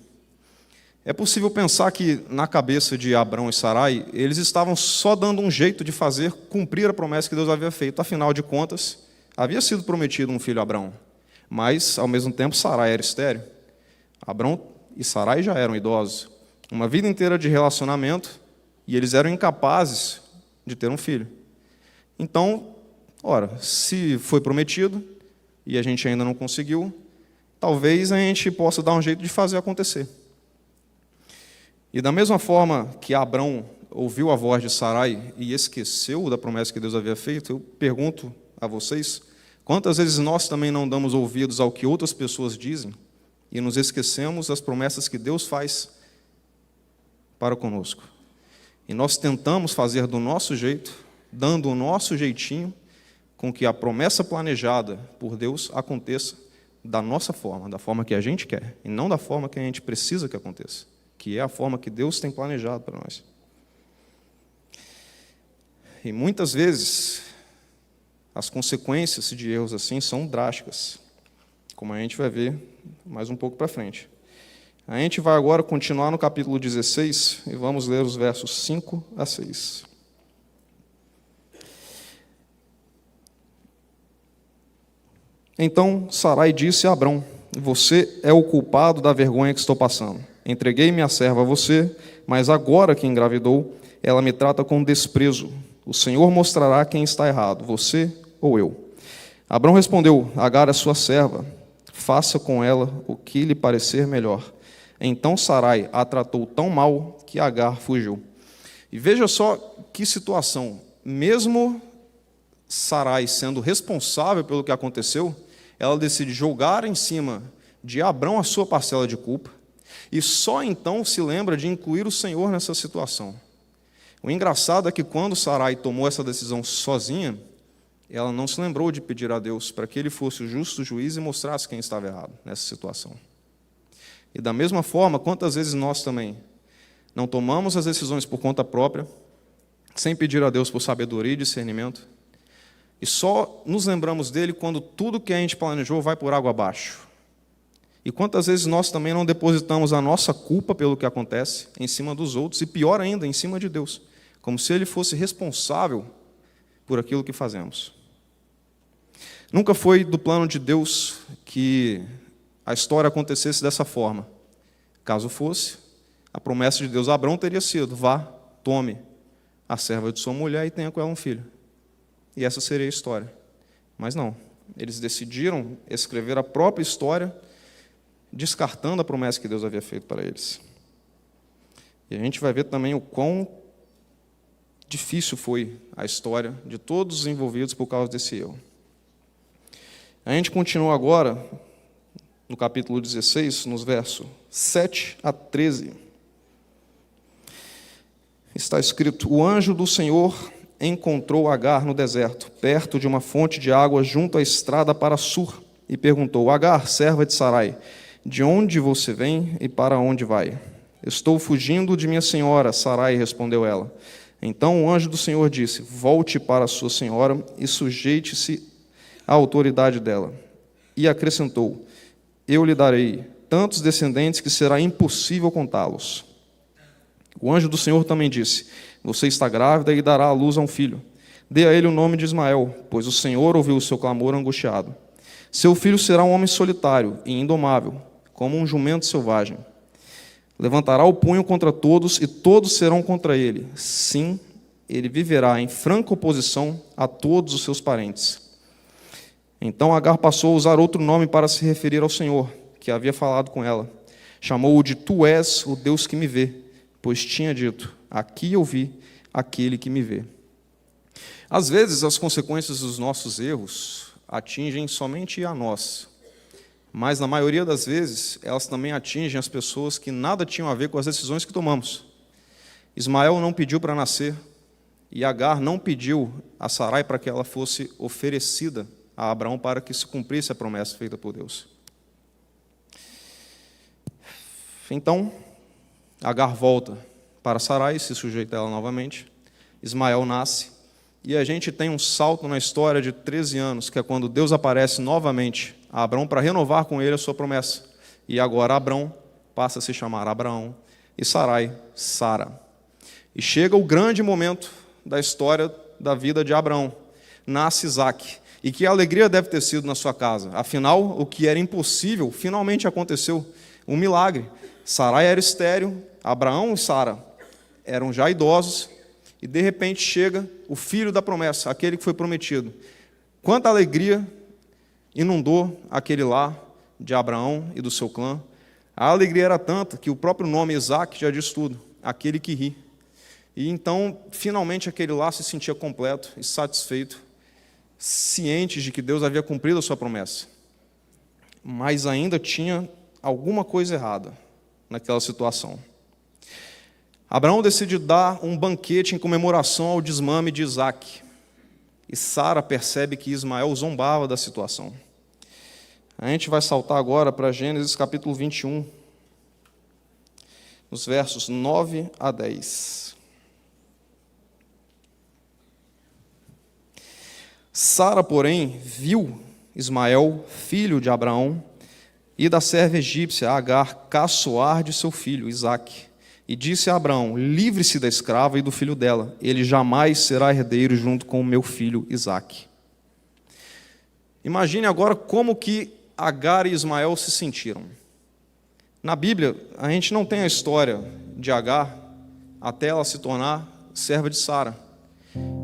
É possível pensar que, na cabeça de Abrão e Sarai, eles estavam só dando um jeito de fazer cumprir a promessa que Deus havia feito. Afinal de contas, havia sido prometido um filho a Abrão, mas, ao mesmo tempo, Sarai era estéril. Abrão e Sarai já eram idosos. Uma vida inteira de relacionamento, e eles eram incapazes de ter um filho. Então, ora, se foi prometido, e a gente ainda não conseguiu, talvez a gente possa dar um jeito de fazer acontecer. E da mesma forma que Abrão ouviu a voz de Sarai e esqueceu da promessa que Deus havia feito, eu pergunto a vocês, quantas vezes nós também não damos ouvidos ao que outras pessoas dizem e nos esquecemos das promessas que Deus faz para conosco? E nós tentamos fazer do nosso jeito, dando o nosso jeitinho, com que a promessa planejada por Deus aconteça da nossa forma, da forma que a gente quer, e não da forma que a gente precisa que aconteça, que é a forma que Deus tem planejado para nós. E muitas vezes, as consequências de erros assim são drásticas, como a gente vai ver mais um pouco para frente. A gente vai agora continuar no capítulo 16 e vamos ler os versos 5 a 6. Então Sarai disse a Abrão: você é o culpado da vergonha que estou passando. Entreguei minha serva a você, mas agora que engravidou, ela me trata com desprezo. O Senhor mostrará quem está errado, você ou eu. Abrão respondeu: Agar é sua serva, faça com ela o que lhe parecer melhor. Então Sarai a tratou tão mal que Agar fugiu. E veja só que situação. Mesmo Sarai sendo responsável pelo que aconteceu, ela decide jogar em cima de Abrão a sua parcela de culpa, e só então se lembra de incluir o Senhor nessa situação. O engraçado é que quando Sarai tomou essa decisão sozinha, ela não se lembrou de pedir a Deus para que ele fosse o justo juiz e mostrasse quem estava errado nessa situação. E da mesma forma, quantas vezes nós também não tomamos as decisões por conta própria, sem pedir a Deus por sabedoria e discernimento, e só nos lembramos dele quando tudo que a gente planejou vai por água abaixo. E quantas vezes nós também não depositamos a nossa culpa pelo que acontece em cima dos outros, e pior ainda, em cima de Deus, como se ele fosse responsável por aquilo que fazemos. Nunca foi do plano de Deus que a história acontecesse dessa forma. Caso fosse, a promessa de Deus a Abrão teria sido: vá, tome a serva de sua mulher e tenha com ela um filho. E essa seria a história. Mas não, eles decidiram escrever a própria história, descartando a promessa que Deus havia feito para eles. E a gente vai ver também o quão difícil foi a história de todos os envolvidos por causa desse erro. A gente continua agora no capítulo 16, nos versos 7 a 13. Está escrito: o anjo do Senhor encontrou Agar no deserto, perto de uma fonte de água junto à estrada para Sur, e perguntou: Agar, serva de Sarai, de onde você vem e para onde vai? Estou fugindo de minha senhora, Sarai, respondeu ela. Então o anjo do Senhor disse: volte para sua senhora e sujeite-se à autoridade dela. E acrescentou: eu lhe darei tantos descendentes que será impossível contá-los. O anjo do Senhor também disse: você está grávida e dará à luz a um filho. Dê a ele o nome de Ismael, pois o Senhor ouviu o seu clamor angustiado. Seu filho será um homem solitário e indomável, como um jumento selvagem. Levantará o punho contra todos e todos serão contra ele. Sim, ele viverá em franca oposição a todos os seus parentes. Então Agar passou a usar outro nome para se referir ao Senhor, que havia falado com ela. Chamou-o de Tu és o Deus que me vê, pois tinha dito, aqui eu vi aquele que me vê. Às vezes, as consequências dos nossos erros atingem somente a nós, mas, na maioria das vezes, elas também atingem as pessoas que nada tinham a ver com as decisões que tomamos. Ismael não pediu para nascer, e Agar não pediu a Sarai para que ela fosse oferecida a Abraão para que se cumprisse a promessa feita por Deus. Então, Agar volta para Sarai, se sujeita a ela novamente, Ismael nasce, e a gente tem um salto na história de 13 anos, que é quando Deus aparece novamente a Abrão para renovar com ele a sua promessa. E agora Abrão passa a se chamar Abraão e Sarai, Sara. E chega o grande momento da história da vida de Abraão. Nasce Isaque. E que alegria deve ter sido na sua casa. Afinal, o que era impossível finalmente aconteceu. Um milagre. Sarai era estéril, Abraão e Sara eram já idosos, e de repente chega o filho da promessa, aquele que foi prometido. Quanta alegria inundou aquele lar de Abraão e do seu clã. A alegria era tanta que o próprio nome Isaque já diz tudo, aquele que ri. E então, finalmente, aquele lar se sentia completo e satisfeito, ciente de que Deus havia cumprido a sua promessa. Mas ainda tinha alguma coisa errada naquela situação. Abraão decide dar um banquete em comemoração ao desmame de Isaque. E Sara percebe que Ismael zombava da situação. A gente vai saltar agora para Gênesis capítulo 21, nos versos 9 a 10. Sara, porém, viu Ismael, filho de Abraão, e da serva egípcia Agar caçoar de seu filho, Isaque. E disse a Abraão, livre-se da escrava e do filho dela, ele jamais será herdeiro junto com o meu filho Isaque. Imagine agora como que Agar e Ismael se sentiram. Na Bíblia, a gente não tem a história de Agar até ela se tornar serva de Sara.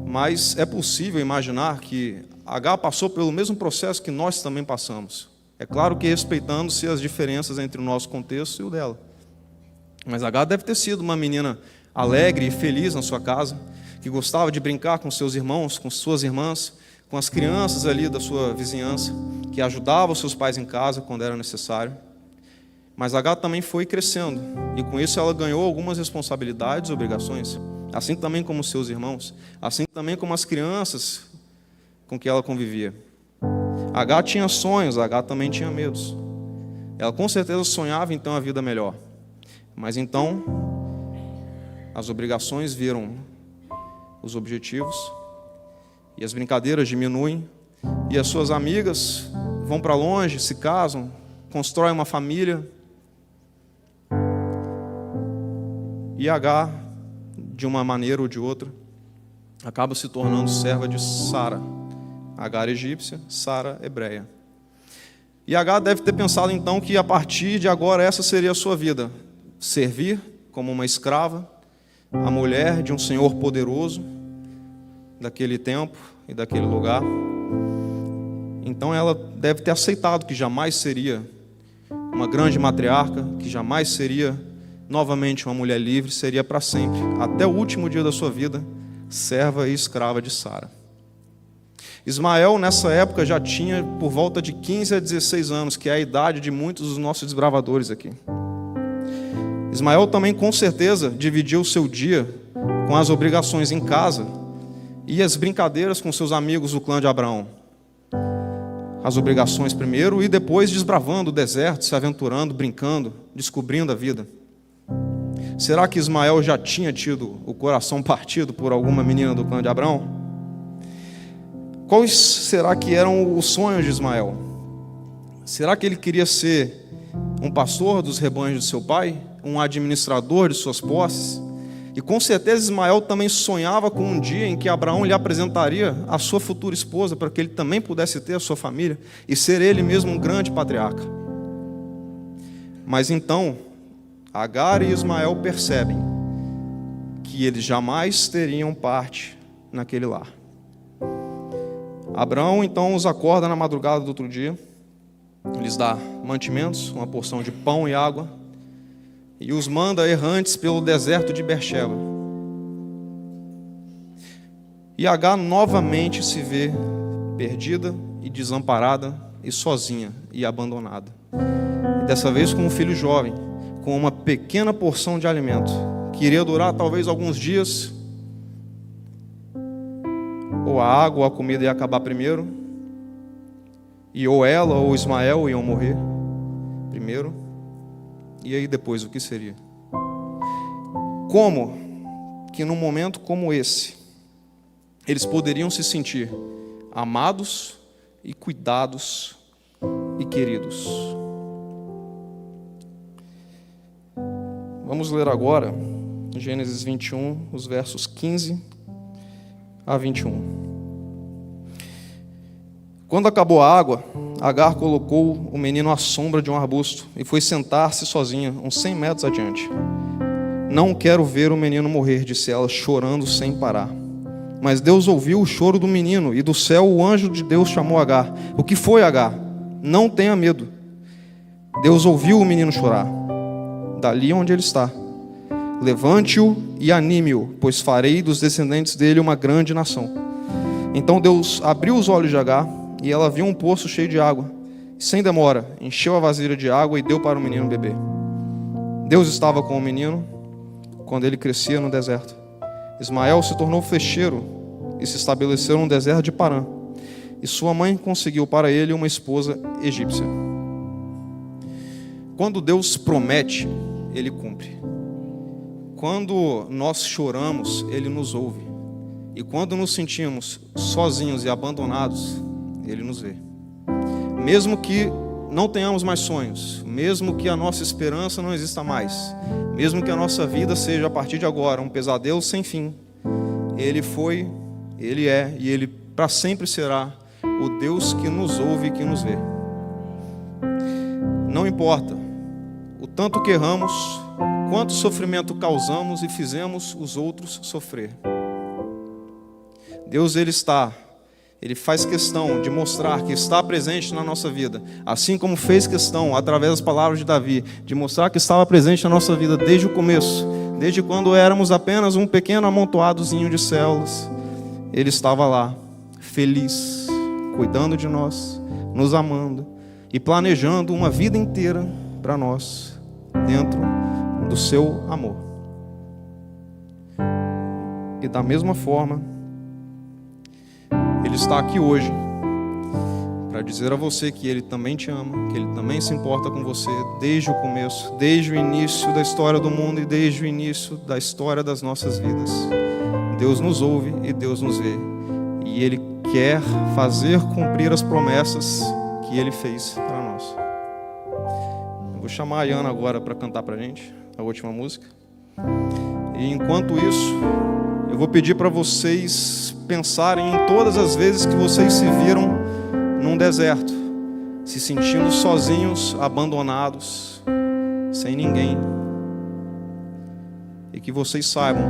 Mas é possível imaginar que Agar passou pelo mesmo processo que nós também passamos. É claro que respeitando-se as diferenças entre o nosso contexto e o dela. Mas Agar deve ter sido uma menina alegre e feliz na sua casa, que gostava de brincar com seus irmãos, com suas irmãs, com as crianças ali da sua vizinhança, que ajudava os seus pais em casa quando era necessário. Mas Agar também foi crescendo, e com isso ela ganhou algumas responsabilidades e obrigações, assim também como seus irmãos, assim também como as crianças com que ela convivia. Agar tinha sonhos, Agar também tinha medos. Ela com certeza sonhava então a vida melhor. Mas então, as obrigações viram os objetivos, e as brincadeiras diminuem, e as suas amigas vão para longe, se casam, constroem uma família. E Agar, de uma maneira ou de outra, acaba se tornando serva de Sara. Agar egípcia, Sara hebreia. E Agar deve ter pensado então que a partir de agora essa seria a sua vida. Servir como uma escrava, a mulher de um senhor poderoso daquele tempo e daquele lugar. Então ela deve ter aceitado que jamais seria uma grande matriarca, que jamais seria novamente uma mulher livre, seria para sempre, até o último dia da sua vida, serva e escrava de Sara. Ismael, nessa época, já tinha por volta de 15 a 16 anos, que é a idade de muitos dos nossos desbravadores aqui. Ismael também, com certeza, dividiu o seu dia com as obrigações em casa e as brincadeiras com seus amigos do clã de Abraão. As obrigações primeiro e depois desbravando o deserto, se aventurando, brincando, descobrindo a vida. Será que Ismael já tinha tido o coração partido por alguma menina do clã de Abraão? Quais será que eram os sonhos de Ismael? Será que ele queria ser um pastor dos rebanhos de seu pai? Um administrador de suas posses? E com certeza Ismael também sonhava com um dia em que Abraão lhe apresentaria a sua futura esposa, para que ele também pudesse ter a sua família e ser ele mesmo um grande patriarca. Mas então, Agar e Ismael percebem que eles jamais teriam parte naquele lar. Abraão então os acorda na madrugada do outro dia, lhes dá mantimentos, uma porção de pão e água, e os manda errantes pelo deserto de Berseba. E Agar novamente se vê perdida e desamparada e sozinha e abandonada. E dessa vez com um filho jovem, com uma pequena porção de alimento, que iria durar talvez alguns dias, ou a água ou a comida ia acabar primeiro, e ou ela ou Ismael iam morrer primeiro, e aí depois o que seria? Como que num momento como esse, eles poderiam se sentir amados e cuidados e queridos? Vamos ler agora Gênesis 21, os versos 15 a 21. Quando acabou a água, Agar colocou o menino à sombra de um arbusto e foi sentar-se sozinha, uns 100 metros adiante. Não quero ver o menino morrer, disse ela, chorando sem parar. Mas Deus ouviu o choro do menino, e do céu o anjo de Deus chamou Agar. O que foi, Agar? Não tenha medo. Deus ouviu o menino chorar, dali onde ele está. Levante-o e anime-o, pois farei dos descendentes dele uma grande nação. Então Deus abriu os olhos de Agar, e ela viu um poço cheio de água. Sem demora, encheu a vasilha de água e deu para o menino beber. Deus estava com o menino quando ele crescia no deserto. Ismael se tornou flecheiro e se estabeleceu no deserto de Parã. E sua mãe conseguiu para ele uma esposa egípcia. Quando Deus promete, Ele cumpre. Quando nós choramos, Ele nos ouve. E quando nos sentimos sozinhos e abandonados, Ele nos vê. Mesmo que não tenhamos mais sonhos, mesmo que a nossa esperança não exista mais, mesmo que a nossa vida seja a partir de agora um pesadelo sem fim, Ele foi, Ele é e Ele para sempre será o Deus que nos ouve e que nos vê. Não importa o tanto que erramos, quanto sofrimento causamos e fizemos os outros sofrer. Deus, Ele faz questão de mostrar que está presente na nossa vida, assim como fez questão, através das palavras de Davi, de mostrar que estava presente na nossa vida desde o começo, desde quando éramos apenas um pequeno amontoadozinho de células. Ele estava lá, feliz, cuidando de nós, nos amando e planejando uma vida inteira para nós, dentro do seu amor. E da mesma forma, Ele está aqui hoje para dizer a você que Ele também te ama, que Ele também se importa com você desde o começo, desde o início da história do mundo e desde o início da história das nossas vidas. Deus nos ouve e Deus nos vê. E Ele quer fazer cumprir as promessas que Ele fez para nós. Eu vou chamar a Iana agora para cantar para a gente a última música. E enquanto isso, eu vou pedir para vocês pensarem em todas as vezes que vocês se viram num deserto, se sentindo sozinhos, abandonados, sem ninguém. E que vocês saibam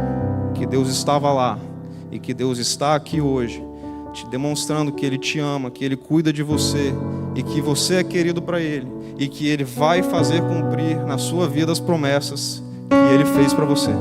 que Deus estava lá e que Deus está aqui hoje, te demonstrando que Ele te ama, que Ele cuida de você e que você é querido para Ele e que Ele vai fazer cumprir na sua vida as promessas que Ele fez para você.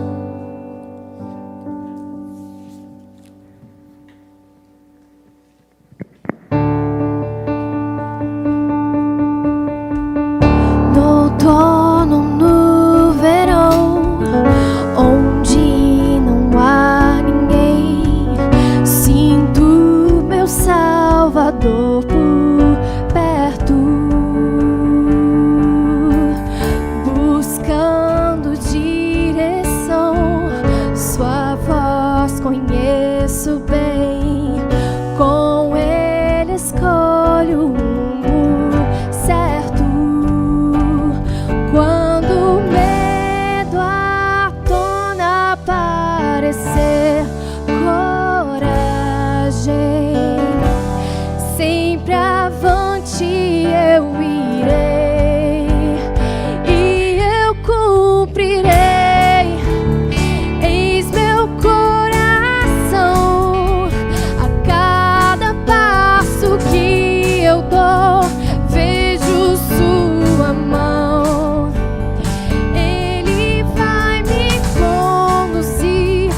Buscando direção enfraquecer, coragem. Sempre avante eu irei e eu cumprirei. Eis meu coração, a cada passo que eu dou, vejo sua mão. Ele vai me conduzir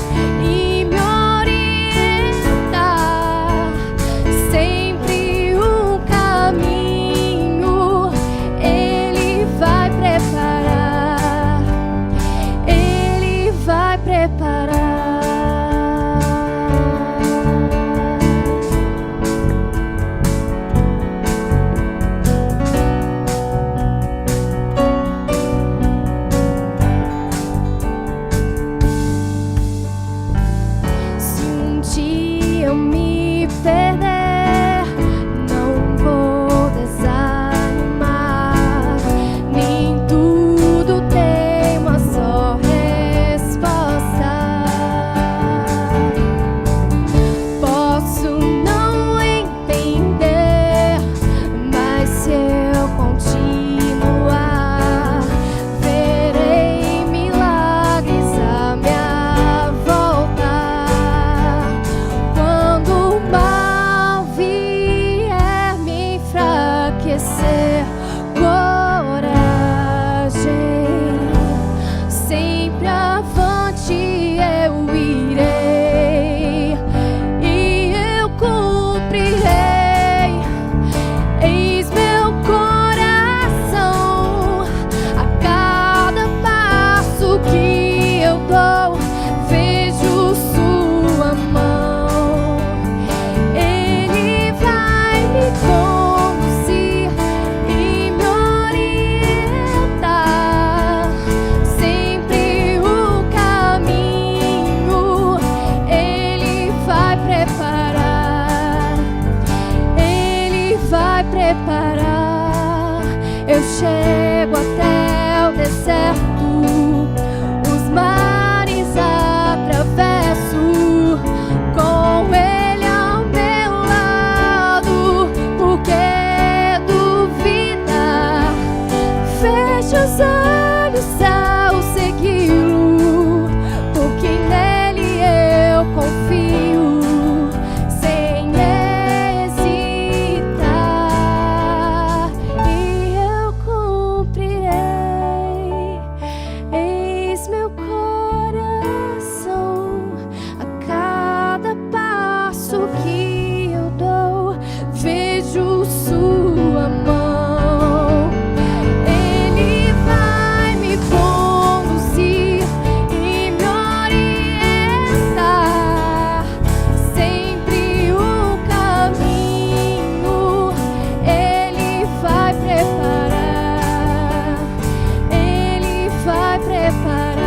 e me orientar, sempre um caminho ele vai preparar, ele vai preparar. Se um dia eu me perder, não vou desanimar. Nem tudo tem uma só resposta. Posso não entender, mas se eu continuar, verei milagres à minha volta. Quando o mal vier me enfraquecer, coragem. Sempre avante eu irei e eu cumprirei. Eis meu coração, a cada passo que eu dou, vejo sua mão. Ele vai me conduzir e me orientar, sempre o caminho ele vai preparar, ele vai preparar. Eu chego até o deserto, os mares atravesso, com ele ao meu lado. Por que duvidar? Feche os olhos ao segui-lo, porque nele eu confio, sem hesitar, e eu cumprirei. Eis meu coração, a cada passo que eu dou, vejo sua mão. Ele vai me conduzir e me orientar, sempre o caminho ele vai preparar, ele vai preparar.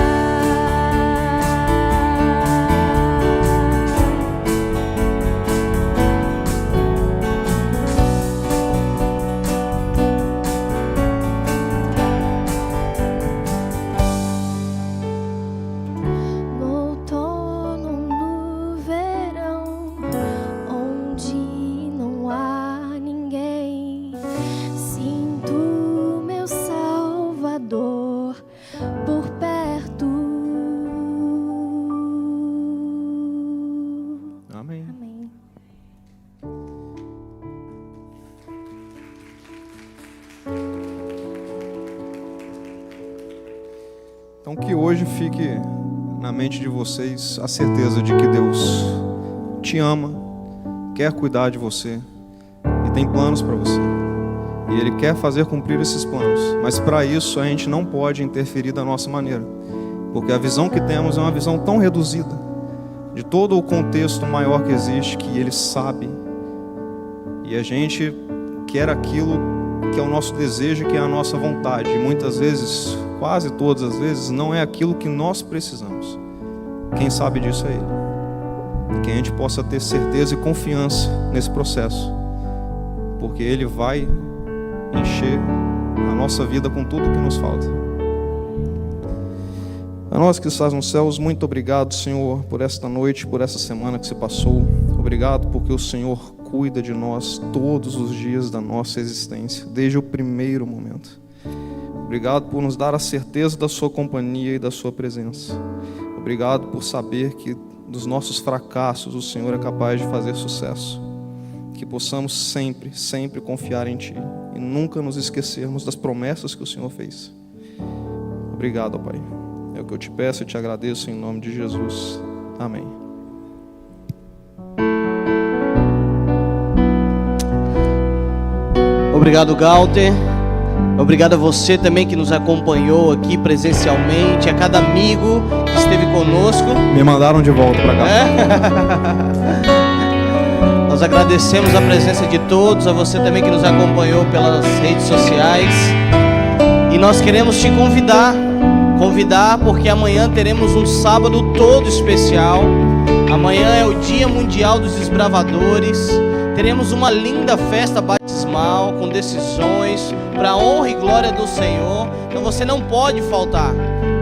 No outono, no verão, onde não há ninguém, sinto meu Salvador por perto. Amém. Amém. Então que hoje fique na mente de vocês a certeza de que Deus te ama, quer cuidar de você e tem planos para você. E Ele quer fazer cumprir esses planos. Mas para isso a gente não pode interferir da nossa maneira, porque a visão que temos é uma visão tão reduzida de todo o contexto maior que existe, que Ele sabe. E a gente quer aquilo que é o nosso desejo, que é a nossa vontade. E muitas vezes, quase todas as vezes, não é aquilo que nós precisamos. Quem sabe disso é Ele. Que a gente possa ter certeza e confiança nesse processo, porque Ele vai encher a nossa vida com tudo que nos falta. A nós que estás nos céus, muito obrigado, Senhor, por esta noite, por essa semana que se passou. Obrigado porque o Senhor cuida de nós todos os dias da nossa existência, desde o primeiro momento. Obrigado por nos dar a certeza da sua companhia e da sua presença. Obrigado por saber que dos nossos fracassos o Senhor é capaz de fazer sucesso. Que possamos sempre, sempre confiar em Ti e nunca nos esquecermos das promessas que o Senhor fez. Obrigado, ó Pai. É o que eu te peço e te agradeço em nome de Jesus. Amém. Obrigado, Galter. Obrigado a você também que nos acompanhou aqui presencialmente, a cada amigo que esteve conosco. Me mandaram de volta para cá. Nós agradecemos a presença de todos, a você também que nos acompanhou pelas redes sociais. E nós queremos te convidar porque amanhã teremos um sábado todo especial. Amanhã é o Dia Mundial dos Desbravadores. Teremos uma linda festa batismal com decisões para a honra e glória do Senhor. Então você não pode faltar.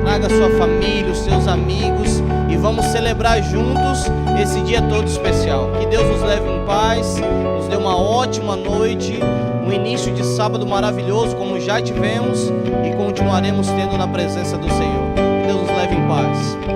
Traga sua família, os seus amigos e vamos celebrar juntos esse dia todo especial. Que Deus nos leve em paz, nos dê uma ótima noite, um início de sábado maravilhoso como já tivemos e continuaremos tendo na presença do Senhor. Que Deus nos leve em paz.